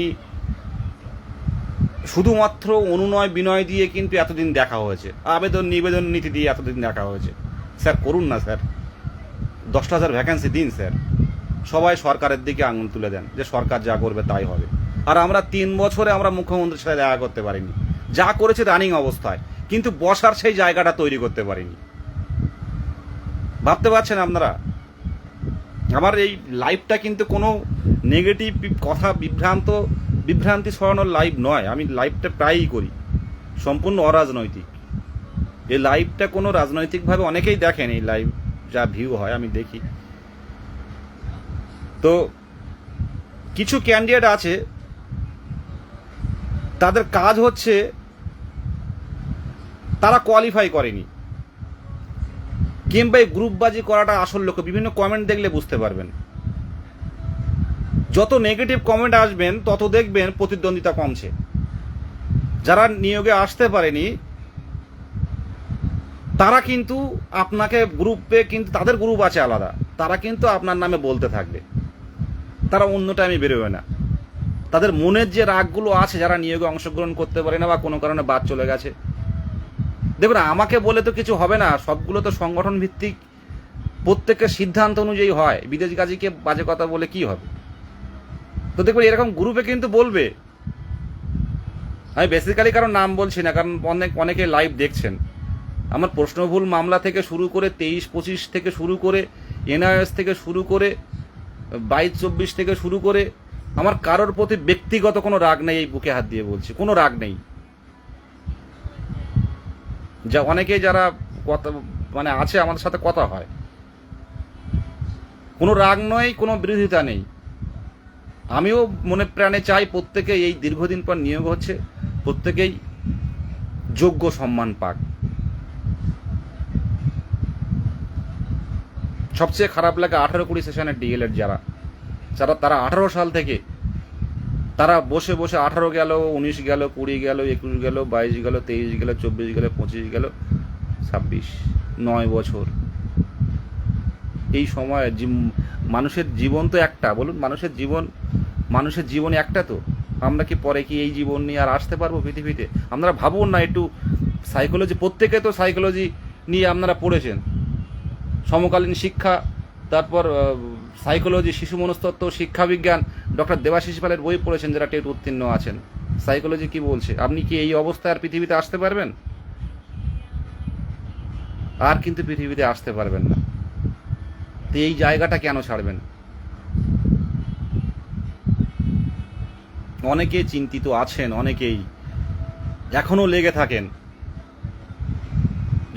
শুধুমাত্র অনুনয় বিনয় দিয়ে কিন্তু এতদিন দেখা হয়েছে, আবেদন নিবেদন নীতি দিয়ে এতদিন দেখা হয়েছে। স্যার করুন না স্যার, 10,000 ভ্যাকেন্সি দিন স্যার। সবাই সরকারের দিকে আঙুল তুলে দেন যে সরকার যা করবে তাই হবে। আর আমরা 3 বছরে আমরা মুখ্যমন্ত্রীর সাথে দেখা করতে পারিনি, যা করেছে রানিং অবস্থায়, কিন্তু বসার সেই জায়গাটা তৈরি করতে পারিনি। ভাবতে পারছেন আপনারা? আমার এই লাইভটা কিন্তু কোনো নেগেটিভ কথা, বিভ্রান্তি ছড়ানোর লাইভ নয়। আমি লাইভটা প্রায়ই করি, সম্পূর্ণ অরাজনৈতিক। এই লাইভটা কোনো রাজনৈতিকভাবে অনেকেই দেখেন, এই লাইভ যা ভিউ হয় আমি দেখি। তো কিছু ক্যান্ডিডেট আছে, তাদের কাজ হচ্ছে তারা কোয়ালিফাই করেনি, কিংবা এই গ্রুপবাজি করাটা আসল লক্ষ্য। বিভিন্ন কমেন্ট দেখলে বুঝতে পারবেন, যত নেগেটিভ কমেন্ট আসবেন তত দেখবেন প্রতিদ্বন্দ্বিতা কমছে। যারা নিয়োগে আসতে পারেনি তারা কিন্তু আপনাকে গ্রুপে, কিন্তু তাদের গ্রুপ আছে আলাদা, তারা কিন্তু আপনার নামে বলতে থাকবে, তারা অন্য টাইমে বেরোবে না। তাদের মনের যে রাগগুলো আছে, যারা নিয়োগে অংশগ্রহণ করতে পারে না বা কোনো কারণে বাদ চলে গেছে, দেখুন আমাকে বলে তো কিছু হবে না, সবগুলো তো সংগঠন ভিত্তিক, প্রত্যেকের সিদ্ধান্ত অনুযায়ী হয়। বিদেশ গাজীকে বাজে কথা বলে কি হবে? তো দেখবেন এরকম গ্রুপে কিন্তু বলবে। আমি বেসিক্যালি কারণ নাম বলছি না, কারণ অনেকে লাইভ দেখছেন। আমার প্রশ্নভুল মামলা থেকে শুরু করে 23-25 থেকে শুরু করে, এনআইএস থেকে শুরু করে 22-24 থেকে শুরু করে, আমার কারোর প্রতি ব্যক্তিগত কোনো রাগ নেই, এই বুকে হাত দিয়ে বলছি, কোনো রাগ নেই। যা অনেকে যারা কথা মানে আছে আমাদের সাথে কথা হয়, কোনো রাগ নয়, কোনো বিরোধিতা নেই। আমিও মনে প্রাণে চাই প্রত্যেকে এই দীর্ঘদিন পর নিয়োগ হচ্ছে, প্রত্যেকেই যোগ্য সম্মান পাক। সবচেয়ে খারাপ লাগে 18-20 সেশনের ডিএলএড যারা তারা 18 সাল থেকে তারা বসে বসে 18 গেল, 19 গেল, 20 গেল, 21 গেল, 22 গেল, 23 গেল, 24 গেল, 25 গেল, 26, 9 বছর। এই সময় মানুষের জীবন তো একটা, বলুন, মানুষের জীবন একটা তো। আমরা কি পরে কি এই জীবন নিয়ে আর আসতে পারবো পৃথিবীতে? আপনারা ভাবুন না একটু, সাইকোলজি, প্রত্যেকে তো সাইকোলজি নিয়ে আপনারা পড়েছেন, সমকালীন শিক্ষা, তারপর সাইকোলজি, শিশু মনস্তত্ত্ব, শিক্ষাবিজ্ঞান, ডক্টর দেবাশিস পালের বই পড়েছেন যারা টেট উত্তীর্ণ আছেন। সাইকোলজি কি বলছে? আপনি কি এই অবস্থায় আর পৃথিবীতে আসতে পারবেন? আর কিন্তু পৃথিবীতে আসতে পারবেন না। তো এই জায়গাটা কেন ছাড়বেন? অনেকেই চিন্তিত আছেন, অনেকেই এখনো লেগে থাকেন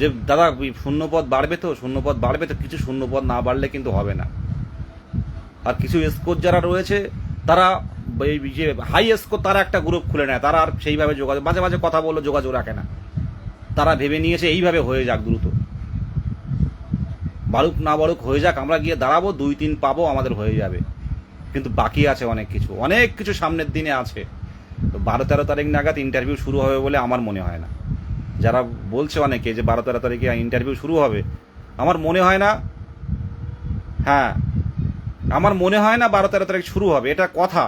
যে দাদা শূন্যপদ বাড়বে তো, শূন্যপদ বাড়বে তো। কিছু শূন্যপদ না বাড়লে কিন্তু হবে না। আর কিছু স্কোর যারা রয়েছে তারা এই যে হাই স্কোর, তারা একটা গ্রুপ খুলে নেয়, তারা আর সেইভাবে যোগাযোগ, মাঝে মাঝে কথা বললে যোগাযোগ রাখে না। তারা ভেবে নিয়েছে এইভাবে হয়ে যাক, দ্রুত বাড়ুক না বাড়ুক হয়ে যাক, আমরা গিয়ে দাঁড়াবো, 2-3 পাবো, আমাদের হয়ে যাবে। কিন্তু বাকি আছে অনেক কিছু সামনের দিনে আছে। তো 12-13 তারিখ নাগাদ ইন্টারভিউ শুরু হবে বলে আমার মনে হয় না। যারা বলছে অনেকে যে 12-13 তারিখে ইন্টারভিউ শুরু হবে, আমার মনে হয় না। হ্যাঁ, আমার মনে হয় না 12-13 তারিখ শুরু হবে, এটা কথা।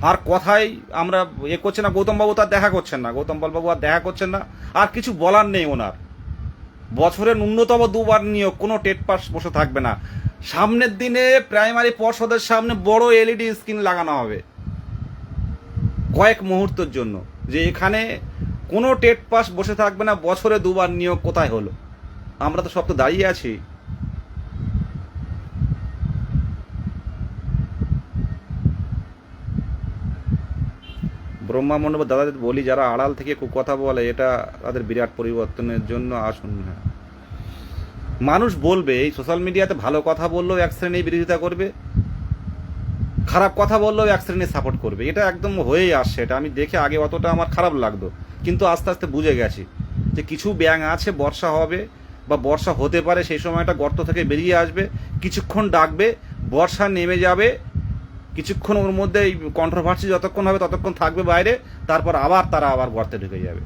আর কথাই আমরা করছে না। গৌতম বাবু তার দেখা করছেন না, গৌতম বাবু আর দেখা করছেন না। আর কিছু বলার নেই ওনার। বছরে ন্যূনতম 2বার নিয়োগ, কোনো টেট পাস বসে থাকবে না। সামনের দিনে প্রাইমারি পর্ষদের সামনে বড় এলইডি স্ক্রিন লাগানো হবে কয়েক মুহূর্তের জন্য, যে এখানে কোনো টেট পাস বসে থাকবে না, বছরে 2বার নিয়োগ কোথায় হলো? আমরা তো সব তো দাঁড়িয়ে আছি। ব্রহ্মা মণ্ডপ দাদাদের বলি, যারা আড়াল থেকে কথা বলে, এটা তাদের বিরাট পরিবর্তনের জন্য আসুন। হ্যাঁ, মানুষ বলবে, এই সোশ্যাল মিডিয়াতে ভালো কথা বললেও এক শ্রেণী বিরোধিতা করবে, খারাপ কথা বললেও এক শ্রেণী সাপোর্ট করবে। এটা একদম হয়েই আসছে। এটা আমি দেখে আগে অতটা আমার খারাপ লাগতো, কিন্তু আস্তে আস্তে বুঝে গেছি যে কিছু ব্যাঙ আছে, বর্ষা হবে বা বর্ষা হতে পারে, সেই সময়টা গর্ত থেকে বেরিয়ে আসবে, কিছুক্ষণ ডাকবে, বর্ষা নেমে যাবে, কিছুক্ষণ ওর মধ্যে এই কন্ট্রোভার্সি যতক্ষণ হবে ততক্ষণ থাকবে বাইরে, তারপর তারা আবার গর্তে ঢুকে যাবে।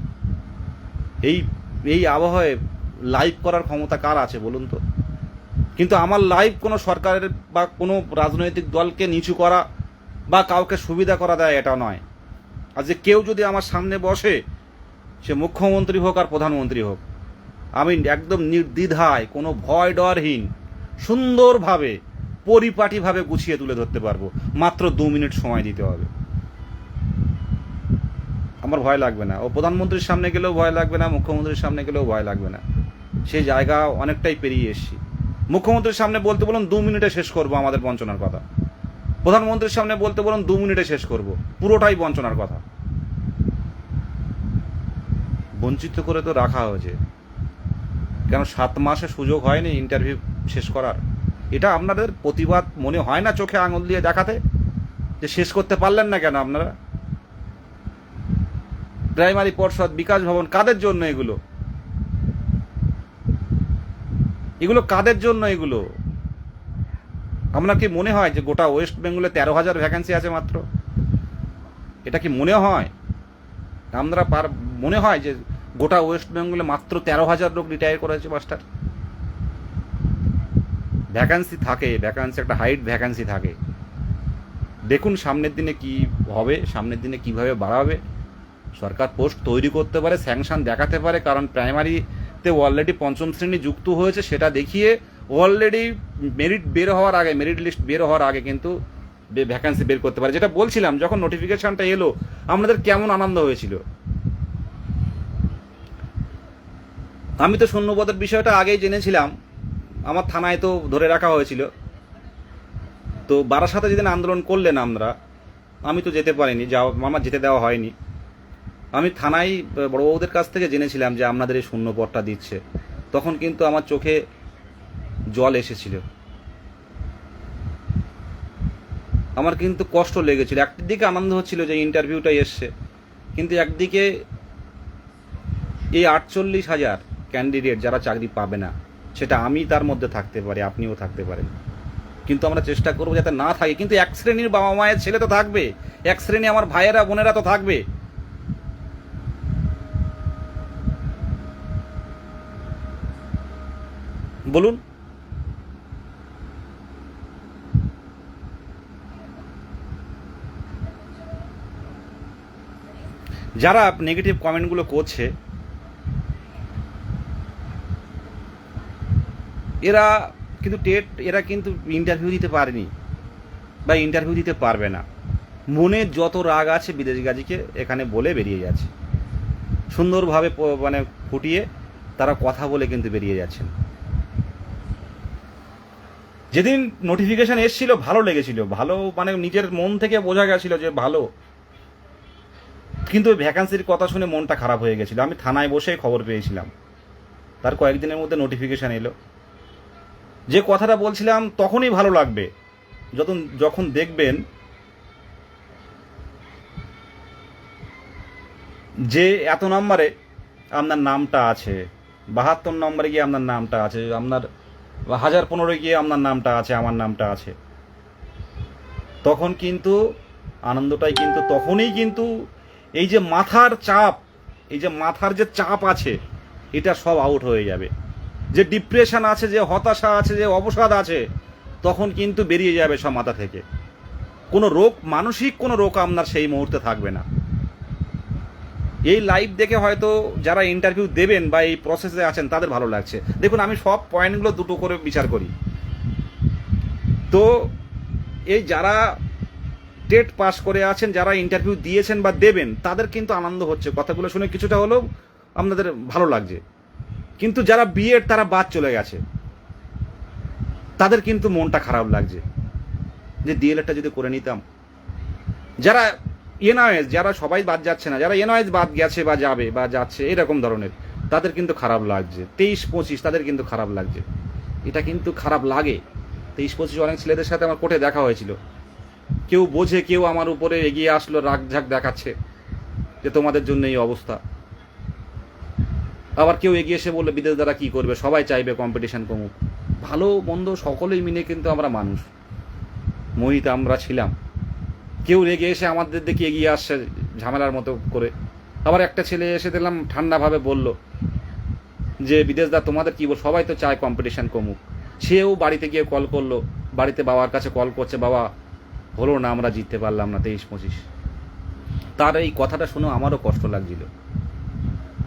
এই এই আবহাওয়ায় লাইভ করার ক্ষমতা কার আছে বলুন তো? কিন্তু আমার লাইভ কোনো সরকারের বা কোনো রাজনৈতিক দলকে নিচু করা বা কাউকে সুবিধা করা দেয় এটা নয়। আর যে কেউ যদি আমার সামনে বসে, সে মুখ্যমন্ত্রী হোক আর প্রধানমন্ত্রী হোক, আমি একদম নির্দ্বিধায়, কোনো ভয় ডরহীন, সুন্দরভাবে, পরিপাটিভাবে গুছিয়ে তুলে ধরতে পারবো। মাত্র 2 মিনিট সময় দিতে হবে। আমার ভয় লাগবে না। ও প্রধানমন্ত্রীর সামনে গেলেও ভয় লাগবে না, মুখ্যমন্ত্রীর সামনে গেলেও ভয় লাগবে না। সেই জায়গা অনেকটাই পেরিয়ে এসেছি। মুখ্যমন্ত্রীর সামনে বলতে বলুন 2 মিনিটে শেষ করব আমাদের বঞ্চনার কথা, প্রধানমন্ত্রীর সামনে বলতে বলুন 2 মিনিটে শেষ করব, পুরোটাই বঞ্চনার কথা। বঞ্চিত করে তো রাখা হয়েছে। কেন 7 মাসে সুযোগ হয়নি ইন্টারভিউ শেষ করার? এটা আপনাদের প্রতিবাদ মনে হয় না চোখে আঙুল দিয়ে দেখাতে, যে শেষ করতে পারলেন না কেন আপনারা? প্রাইমারি পর্ষদ, বিকাশ ভবন, কাদের জন্য এগুলো? এগুলো কাদের জন্য? এগুলো আপনার কি মনে হয় যে গোটা ওয়েস্ট বেঙ্গলে 13,000 ভ্যাকেন্সি আছে মাত্র? এটা কি মনে হয়? আমরা মনে হয় যে গোটা ওয়েস্ট বেঙ্গলে মাত্র 13,000 লোক রিটায়ার করেছে মাস্টার? ভ্যাকেন্সি থাকে, ভ্যাকেন্সি একটা হাইট ভ্যাকেন্সি থাকে। দেখুন সামনের দিনে কি হবে, সামনের দিনে কিভাবে বাড়াবে। সরকার পোস্ট তৈরি করতে পারে, স্যাংশন দেখাতে পারে, কারণ প্রাইমারিতে অলরেডি 5ম শ্রেণী যুক্ত হয়েছে, সেটা দেখিয়ে অলরেডি মেরিট বের হওয়ার আগে, মেরিট লিস্ট বের হওয়ার আগে কিন্তু ভ্যাকেন্সি বের করতে পারে। যেটা বলছিলাম, যখন নোটিফিকেশনটা এলো আমাদের কেমন আনন্দ হয়েছিল। আমি তো শূন্যপদের বিষয়টা আগেই জেনেছিলাম, আমার থানায় তো ধরে রাখা হয়েছিল। তো বারাসাতে যেদিন আন্দোলন করলেন আমরা, আমি তো যেতে পারিনি, আমার যেতে দেওয়া হয়নি। আমি থানায় বড়বাবুদের কাছ থেকে জেনেছিলাম যে আপনাদের এই শূন্যপদটা দিচ্ছে। তখন কিন্তু আমার চোখে জল এসেছিল, আমার কিন্তু কষ্ট লেগেছিল। একদিকে আনন্দ হচ্ছিল যে ইন্টারভিউটা এসছে, কিন্তু একদিকে এই 48,000 ক্যান্ডিডেট যারা চাকরি পাবে না, সেটা আমি তার মধ্যে থাকতে পারি, আপনিও থাকতে পারেন। কিন্তু আমরা চেষ্টা করবো যাতে না থাকে। কিন্তু এক শ্রেণীর বাবা মায়ের ছেলে তো থাকবে, এক শ্রেণী আমার ভাইয়েরা বোনেরা তো থাকবে। বলুন, যারা নেগেটিভ কমেন্টগুলো করছে এরা কিন্তু এরা কিন্তু ইন্টারভিউ দিতে পারেনি বা ইন্টারভিউ দিতে পারবে না। মনের যত রাগ আছে বিদেশ গাজীকে এখানে বলে বেরিয়ে যাচ্ছে, সুন্দরভাবে মানে ফুটিয়ে তারা কথা বলে কিন্তু বেরিয়ে যাচ্ছেন। যেদিন নোটিফিকেশন এসেছিল ভালো লেগেছিল, ভালো মানে নিজের মন থেকে বোঝা গেছিল যে ভালো, কিন্তু ভ্যাকান্সির কথা শুনে মনটা খারাপ হয়ে গেছিল। আমি থানায় বসেই খবর পেয়েছিলাম, তার কয়েকদিনের মধ্যে নোটিফিকেশান এলো। যে কথাটা বলছিলাম তখনই ভালো লাগবে যখন দেখবেন যে এত নম্বরে আপনার নামটা আছে, 72 নম্বরে গিয়ে আপনার নামটা আছে, আপনার 1015 গিয়ে আপনার নামটা আছে, আমার নামটা আছে, তখন কিন্তু আনন্দটাই কিন্তু তখনই কিন্তু এই যে মাথার চাপ, এই যে মাথার যে চাপ আছে এটা সব আউট হয়ে যাবে। যে ডিপ্রেশন আছে, যে হতাশা আছে, যে অবসাদ আছে, তখন কিন্তু বেরিয়ে যাবে সব মাথা থেকে। কোনো রোগ, মানসিক কোনো রোগ আপনার সেই মুহূর্তে থাকবে না। এই লাইভ দেখে হয়তো যারা ইন্টারভিউ দেবেন বা এই প্রসেসে আছেন তাদের ভালো লাগছে। দেখুন, আমি সব পয়েন্টগুলো দুটো করে বিচার করি। তো এই যারা টেট পাস করে আছেন, যারা ইন্টারভিউ দিয়েছেন বা দেবেন, তাদের কিন্তু আনন্দ হচ্ছে, কথাগুলো শুনে কিছুটা হলেও আপনাদের ভালো লাগছে। কিন্তু যারা বিএড তারা বাদ চলে গেছে, তাদের কিন্তু মনটা খারাপ লাগছে যে ডিএলএডটা যদি করে নিতাম। যারা এনআইএস, যারা সবাই বাদ যাচ্ছে না, যারা এনআইএস বাদ গেছে বা যাবে বা যাচ্ছে এরকম ধরনের, তাদের কিন্তু খারাপ লাগছে। 23-25 তাদের কিন্তু খারাপ লাগছে, এটা কিন্তু খারাপ লাগে। 23-25 অনেক ছেলেদের সাথে আমার কোর্টে দেখা হয়েছিল, কেউ বোঝে, কেউ আমার উপরে এগিয়ে আসলো, রাগঝাক দেখাচ্ছে যে তোমাদের জন্য এই অবস্থা। আবার কেউ এগিয়ে এসে বললো বিদেশ দ্বারা কী করবে, সবাই চাইবে কম্পিটিশান কমুক। ভালো মন্দ সকলেই মিলে কিন্তু আমরা মানুষ, মোহিত আমরা ছিলাম। কেউ রেগে এসে আমাদের দিকে এগিয়ে আসছে ঝামেলার মতো করে। আবার একটা ছেলে এসে দিলাম ঠান্ডাভাবে বলল যে বিদেশদা তোমাদের কী বল, সবাই তো চায় কম্পিটিশান কমুক। সেও বাড়িতে গিয়ে কল করলো, বাড়িতে বাবার কাছে কল করছে, বাবা হলো না, আমরা জিততে পারলাম না 23-25। তার এই কথাটা শুনে আমারও কষ্ট লাগছিল,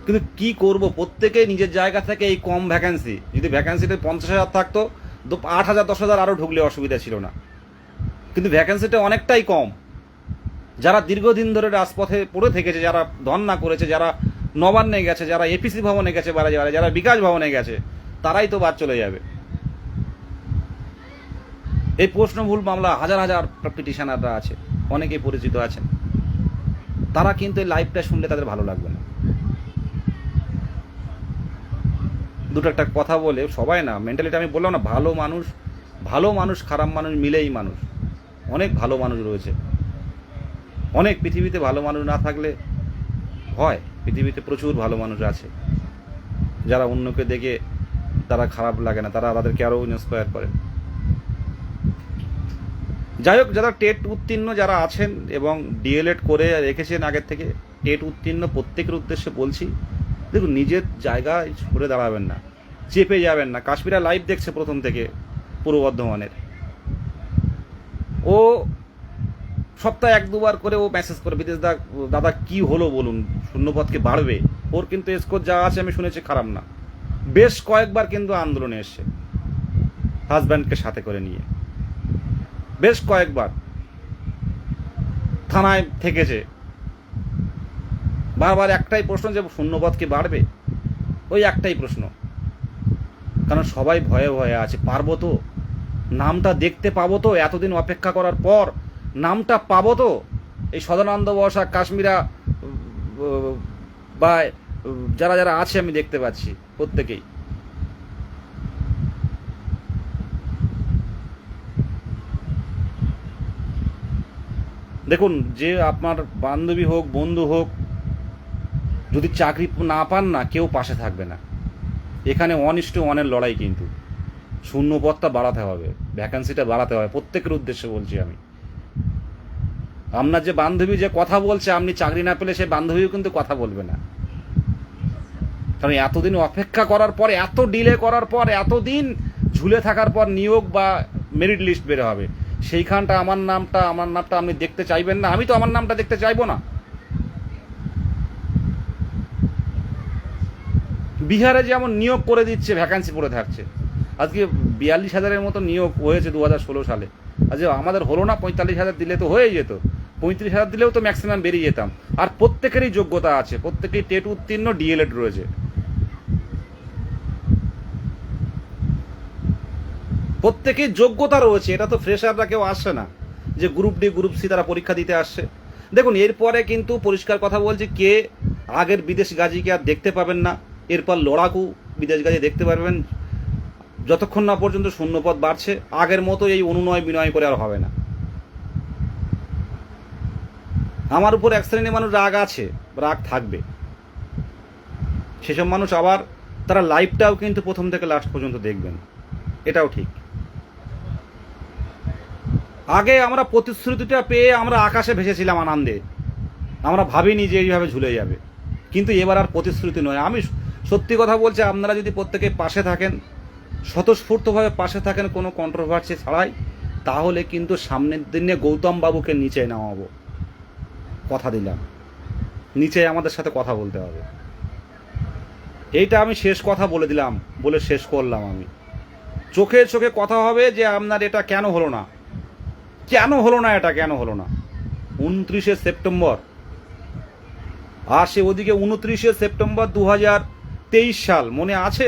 কিন্তু কি করব, প্রত্যেকেই নিজের জায়গা থেকে এই কম ভ্যাকান্সি, যদি ভ্যাকান্সিতে 50,000 থাকতো, 8,000 10,000 আরও ঢুকলে অসুবিধা ছিল না, কিন্তু ভ্যাকান্সিটা অনেকটাই কম। যারা দীর্ঘদিন ধরে রাজপথে পড়ে থেকেছে, যারা ধর্ণা করেছে, যারা নবান্নে গেছে, যারা এপিসি ভবনে গেছে, যারা বিকাশ ভবনে গেছে, তারাই তো বাদ চলে যাবে। এই প্রশ্নভুল মামলা হাজার হাজার পিটিশনাররা আছে, অনেকেই পরিচিত আছেন, তারা কিন্তু এই লাইভটা শুনলে তাদের ভালো লাগবে না। দুটো একটা কথা বলে সবাই না, মেন্টালিটি আমি বললাম না, ভালো মানুষ খারাপ মানুষ মিলেই মানুষ। অনেক ভালো মানুষ রয়েছে, অনেক, পৃথিবীতে ভালো মানুষ না থাকলে হয়, পৃথিবীতে প্রচুর ভালো মানুষ আছে যারা অন্যকে দেখে তারা খারাপ লাগে না, তারা তাদেরকে আরও ইন্সপায়ার করে। যাই হোক, যারা টেট উত্তীর্ণ যারা আছেন এবং ডিএলএড করে রেখেছেন আগের থেকে, টেট উত্তীর্ণ প্রত্যেকের উদ্দেশ্যে বলছি, দেখুন নিজের জায়গায় সরে দাঁড়াবেন না, চেপে যাবেন না। কাশ্মীরা লাইভ দেখছে প্রথম থেকে, পূর্ব বর্ধমানের, ও সপ্তাহে 1-2 বার করে ও মেসেজ করে, বিদেশ দাদা কি হলো বলুন, শূন্যপদকে বাড়বে। ওর কিন্তু স্কোর যা আছে আমি শুনেছি খারাপ না, বেশ কয়েকবার কিন্তু আন্দোলনে এসছে হাজব্যান্ডকে সাথে করে নিয়ে, বেশ কয়েকবার থানায় থেকেছে। বারবার একটাই প্রশ্ন যে শূন্যপদ কি বাড়বে, ওই একটাই প্রশ্ন, কারণ সবাই ভয়ে ভয়ে আছে, পারবো তো, নামটা দেখতে পাবো তো, এতদিন অপেক্ষা করার পর নামটা পাবো তো। এই সদানন্দ বসাক, কাশ্মীরা বা যারা যারা আছে আমি দেখতে পাচ্ছি প্রত্যেকেই। দেখুন, যে আপনার বান্ধবী হোক, বন্ধু হোক, যদি চাকরি না পান না, কেউ পাশে থাকবে না। এখানে 1:1 লড়াই, কিন্তু শূন্যপদটা বাড়াতে হবে। ভ্যাকান্সিটা বাড়াতে হবে, প্রত্যেকের উদ্দেশ্যে বলছি আমি। আপনার যে বান্ধবী যে কথা বলছে, আপনি চাকরি না পেলে সে বান্ধবীও কিন্তু কথা বলবে না। কারণ এতদিন অপেক্ষা করার পর, এত ডিলে করার পর, এতদিন ঝুলে থাকার পর নিয়োগ বা মেরিট লিস্ট বের হবে, সেইখানটা আমার নামটা আপনি দেখতে চাইবেন না? আমি তো আমার নামটা দেখতে চাইবো না। বিহারে যেমন নিয়োগ করে দিচ্ছে, ভ্যাকান্সি পড়ে থাকছে। আজকে 42,000-এর মতো নিয়োগ হয়েছে 2016 সালে। আজকে আমাদের হলো না? 45,000 দিলে তো হয়ে যেত। 35,000 দিলেও তো ম্যাক্সিমাম বেরিয়ে যেতাম। আর প্রত্যেকেরই যোগ্যতা আছে, প্রত্যেকেই টেট উত্তীর্ণ, ডিএলএড রয়েছে। প্রত্যেকের যোগ্যতা রয়েছে, এটা তো ফ্রেশাররা কেউ আসছে না যে গ্রুপ ডি গ্রুপ সি তারা পরীক্ষা দিতে আসছে। দেখুন, এরপরে কিন্তু পরিষ্কার কথা বলছি, কে আগের বিদেশ গাজীকে আর দেখতে পাবেন না। এরপর লড়াকু বিদেশ গাজী দেখতে পারবেন, যতক্ষণ না পর্যন্ত শূন্যপদ বাড়ছে। আগের মতো এই অনুনয় বিনয় করে আর হবে না। আমার উপর এক শ্রেণীর মানুষ রাগ আছে, রাগ থাকবে। সেসব মানুষ আবার তারা লাইভটাও কিন্তু প্রথম থেকে লাস্ট পর্যন্ত দেখবেন, এটাও ঠিক। আগে আমরা প্রতিশ্রুতিটা পেয়ে আমরা আকাশে ভেসেছিলাম আনন্দে, আমরা ভাবিনি যে এইভাবে ঝুলে যাবে। কিন্তু এবার আর প্রতিশ্রুতি নয়। আমি সত্যি কথা বলছি, আপনারা যদি প্রত্যেকে পাশে থাকেন, স্বতঃস্ফূর্তভাবে পাশে থাকেন, কোনো কন্ট্রোভার্সি ছাড়াই, তাহলে কিন্তু সামনের দিনে গৌতম বাবুকে নিচে নামাবো, কথা দিলাম। নিচে আমাদের সাথে কথা বলতে হবে, এইটা আমি শেষ কথা বলে দিলাম, বলে শেষ করলাম। আমি চোখে চোখে কথা হবে যে আপনার এটা কেন হলো না, কেন হলো না, এটা কেন হলো না। 29শে সেপ্টেম্বর, আর সে ওদিকে 29শে সেপ্টেম্বর 2023 সাল মনে আছে?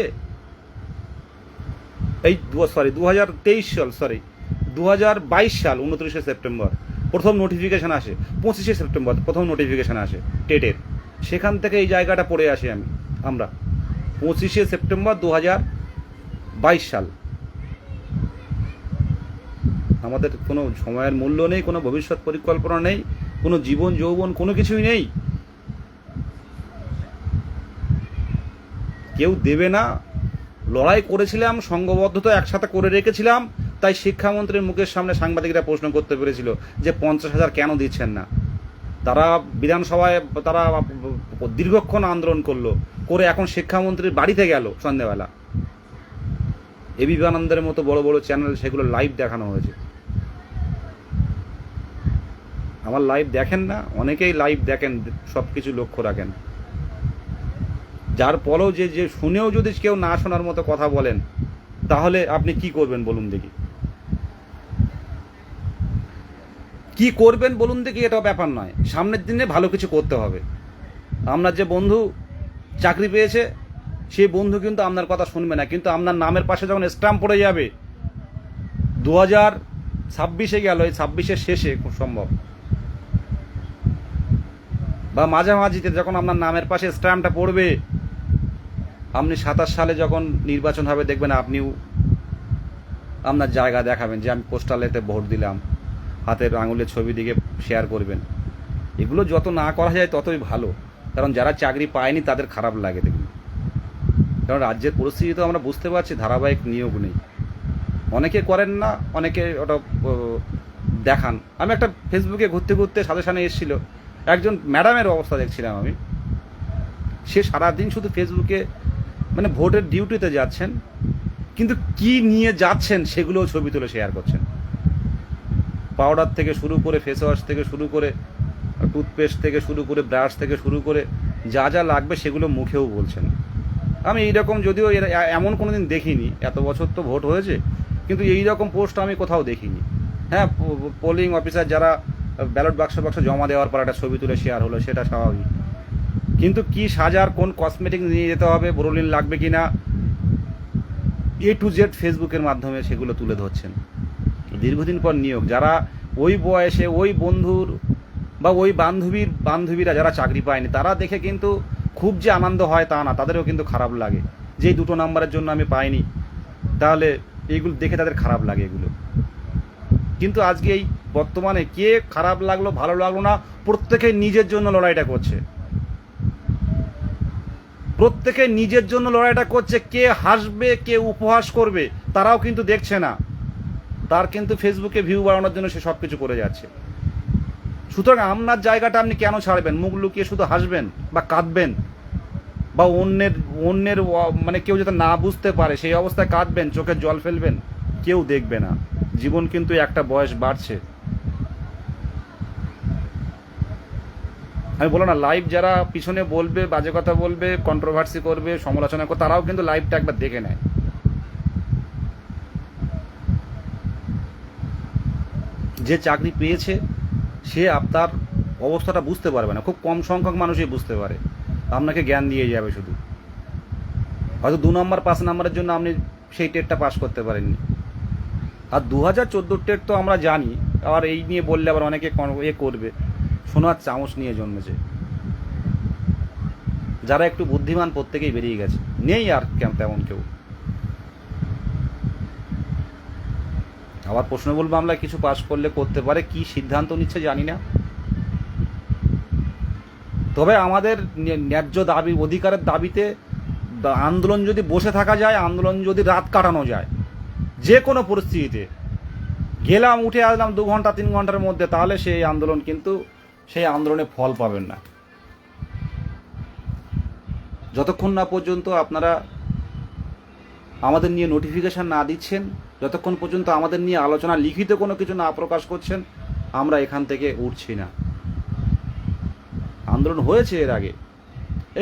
এই 2023 সাল, 2022 সাল 29শে সেপ্টেম্বর প্রথম নোটিফিকেশান আসে। 25শে সেপ্টেম্বর প্রথম নোটিফিকেশান আসে টেটের। সেখান থেকে এই জায়গাটা পড়ে আসি আমরা 25শে সেপ্টেম্বর 2022 সাল। আমাদের কোনো সময়ের মূল্য নেই, কোনো ভবিষ্যৎ পরিকল্পনা নেই, কোনো জীবন যৌবন কোনো কিছুই নেই। কেউ দেবে না, লড়াই করেছিলাম, সংঘবদ্ধতা একসাথে করে রেখেছিলাম। তাই শিক্ষামন্ত্রীর মুখের সামনে সাংবাদিকরা প্রশ্ন করতে পেরেছিল যে 50,000 কেন দিচ্ছেন না। তারা বিধানসভায় তারা দীর্ঘক্ষণ আন্দোলন করে এখন শিক্ষামন্ত্রীর বাড়িতে গেল সন্ধ্যেবেলা। এবি আনন্দের মতো বড় বড় চ্যানেল, সেগুলো লাইভ দেখানো হয়েছে। আমার লাইভ দেখেন না? অনেকেই লাইভ দেখেন, সব কিছু লক্ষ্য রাখেন। যার পরেও যে শুনেও যদি কেউ না শোনার মতো কথা বলেন, তাহলে আপনি কি করবেন বলুন দেখি? কি করবেন বলুন দেখি? এটা ব্যাপার নয়, সামনের দিনে ভালো কিছু করতে হবে। আপনার যে বন্ধু চাকরি পেয়েছে, সেই বন্ধু কিন্তু আপনার কথা শুনবে না, কিন্তু আপনার নামের পাশে যখন স্ট্যাম্প পড়ে যাবে, 2026-এ গেল, এই 26-এর শেষে খুব সম্ভব, বা মাঝামাঝিতে যখন আপনার নামের পাশে স্ট্যাম্পটা পড়বে, আপনি 27 সালে যখন নির্বাচন হবে, দেখবেন আপনিও আপনার জায়গা দেখাবেন যে আমি পোস্টালেতে ভোট দিলাম, হাতের আঙুলের ছবি দিকে শেয়ার করবেন। এগুলো যত না করা যায় ততই ভালো, কারণ যারা চাকরি পায়নি তাদের খারাপ লাগে দেখুন। কারণ রাজ্যের পরিস্থিতি তো আমরা বুঝতে পারছি, ধারাবাহিক নিয়োগ নেই। অনেকে করেন না, অনেকে ওটা দেখান। আমি একটা ফেসবুকে ঘুরতে ঘুরতে সাজেশানে এসেছিল, একজন ম্যাডামের অবস্থা দেখছিলাম আমি। সে সারাদিন শুধু ফেসবুকে মানে ভোটের ডিউটিতে যাচ্ছেন, কিন্তু কি নিয়ে যাচ্ছেন সেগুলোও ছবি তুলে শেয়ার করছেন। পাউডার থেকে শুরু করে, ফেস ওয়াশ থেকে শুরু করে, টুথপেস্ট থেকে শুরু করে, ব্রাশ থেকে শুরু করে, যা যা লাগবে সেগুলো মুখেও বলছেন। আমি এইরকম, যদিও এমন কোনো দিন দেখিনি, এত বছর তো ভোট হয়েছে, কিন্তু এইরকম পোস্ট আমি কোথাও দেখিনি। হ্যাঁ, পোলিং অফিসার যারা ব্যালট বাক্স জমা দেওয়ার পর একটা ছবি তুলে শেয়ার হলো, সেটা স্বাভাবিক। কিন্তু কি সাজার, কোন কসমেটিক নিয়ে যেতে হবে, বোরোলিন লাগবে কি না, A to Z ফেসবুকের মাধ্যমে সেগুলো তুলে ধরছেন। দীর্ঘদিন পর নিয়োগ, যারা ওই বয়সে ওই বন্ধুর বা ওই বান্ধবীরা যারা চাকরি পায়নি, তারা দেখে কিন্তু খুব যে আনন্দ হয় তা না, তাদেরও কিন্তু খারাপ লাগে যে 2 নাম্বারের জন্য আমি পাইনি। তাহলে এইগুলো দেখে তাদের খারাপ লাগে এগুলো। কিন্তু আজকে এই বর্তমানে কে খারাপ লাগলো ভালো লাগলো না, প্রত্যেকে নিজের জন্য লড়াইটা করছে। প্রত্যেকে নিজের জন্য লড়াইটা করছে। কে হাসবে, কে উপহাস করবে, তারাও কিন্তু দেখছে না। তার কিন্তু ফেসবুকে ভিউ বাড়ানোর জন্য সে সব কিছু করে যাচ্ছে। সুতরাং আপনার জায়গাটা আপনি কেন ছাড়বেন? মুখ লুকিয়ে শুধু হাসবেন বা কাঁদবেন, বা অন্যের মানে কেউ যাতে না বুঝতে পারে সেই অবস্থায় কাঁদবেন, চোখের জল ফেলবেন, কেউ দেখবে না। জীবন কিন্তু একটা বয়স বাড়ছে। আমি বলো না, লাইভ যারা পিছনে বলবে, বাজে কথা বলবে, কন্ট্রোভার্সি করবে, সমালোচনা করবে, তারাও কিন্তু লাইভটা একবার দেখে নেয়। যে চাকরি পেয়েছে সে আপনার অবস্থাটা বুঝতে পারবে না, খুব কম সংখ্যক মানুষই বুঝতে পারে, আপনাকে জ্ঞান দিয়ে যাবে শুধু। হয়তো 2 নম্বর 5 নম্বরের জন্য আপনি সেই টেটটা পাস করতে পারেননি। আর 2014 টেট তো আমরা জানি, আবার এই নিয়ে বললে আবার অনেকে করবে, সোনার চামচ নিয়ে জন্মেছে। যারা একটু বুদ্ধিমান প্রত্যেকেই বেরিয়ে গেছে, নেই আর তেমন কেউ। আবার প্রশ্ন বলবো, আমরা কিছু পাস করলে করতে পারে, কি সিদ্ধান্ত নিচ্ছে জানি না। তবে আমাদের ন্যায্য দাবি, অধিকারের দাবিতে আন্দোলন যদি বসে থাকা যায়, আন্দোলন যদি রাত কাটানো যায়, যে কোনো পরিস্থিতিতে গেলাম উঠে আসলাম 2 ঘন্টা 3 ঘন্টার মধ্যে, তাহলে সেই আন্দোলন কিন্তু সেই আন্দোলনে ফল পাবেন না। যতক্ষণ না পর্যন্ত আপনারা আমাদের নিয়ে নোটিফিকেশান না দিচ্ছেন, যতক্ষণ পর্যন্ত আমাদের নিয়ে আলোচনা লিখিত কোনো কিছু না প্রকাশ করছেন, আমরা এখান থেকে উঠছি না। আন্দোলন হয়েছে এর আগে,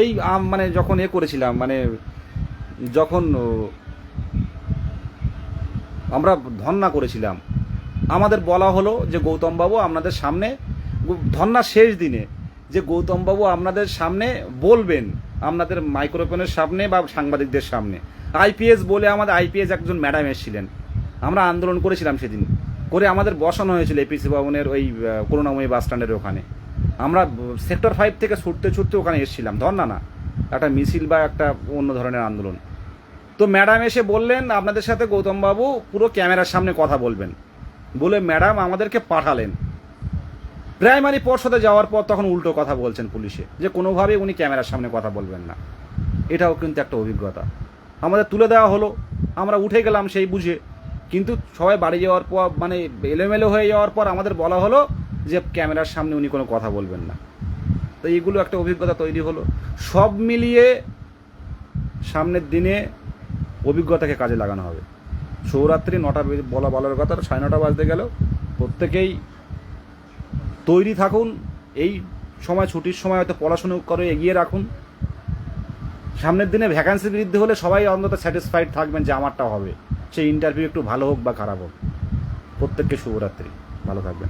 এই মানে যখন করেছিলাম, মানে যখন আমরা ধর্না করেছিলাম, আমাদের বলা হলো যে গৌতমবাবু আপনাদের সামনে, ধর্নার শেষ দিনে, যে গৌতমবাবু আপনাদের সামনে বলবেন, আপনাদের মাইক্রোফোনের সামনে বা সাংবাদিকদের সামনে। আইপিএস বলে আমাদের আইপিএস একজন ম্যাডাম এসেছিলেন, আমরা আন্দোলন করেছিলাম সেদিন, করে আমাদের বসানো হয়েছিল এপিসি ভবনের ওই করুণাময়ী বাস স্ট্যান্ডের ওখানে। আমরা সেক্টর 5 থেকে ছুটতে ছুটতে ওখানে এসেছিলাম, ধর্না না, একটা মিছিল বা একটা অন্য ধরনের আন্দোলন। তো ম্যাডাম এসে বললেন আপনাদের সাথে গৌতমবাবু পুরো ক্যামেরার সামনে কথা বলবেন, বলে ম্যাডাম আমাদেরকে পাঠালেন। প্রাইমারি পর্ষদে যাওয়ার পর তখন উল্টো কথা বলছেন পুলিশে, যে কোনোভাবেই উনি ক্যামেরার সামনে কথা বলবেন না। এটাও কিন্তু একটা অভিজ্ঞতা আমাদের তুলে দেওয়া হলো, আমরা উঠে গেলাম সেই বুঝে, কিন্তু সবাই বাড়ি যাওয়ার পর, মানে এলোমেলো হয়ে যাওয়ার পর আমাদের বলা হলো যে ক্যামেরার সামনে উনি কোনো কথা বলবেন না। তো এইগুলো একটা অভিজ্ঞতা তৈরি হলো। সব মিলিয়ে সামনের দিনে অভিজ্ঞতাকে কাজে লাগানো হবে। শিবরাত্রি 9টা বলার কথা, 9:30 বাজতে গেল। প্রত্যেকেই তৈরি থাকুন, এই সময় ছুটির সময় হয়তো পড়াশুনো করে এগিয়ে রাখুন। সামনের দিনে ভ্যাকান্সি বৃদ্ধি হলে সবাই অন্তত স্যাটিসফাইড থাকবেন যে আমারটা হবে, সেই ইন্টারভিউ একটু ভালো হোক বা খারাপ হোক। প্রত্যেককে শুভরাত্রি, ভালো থাকবেন।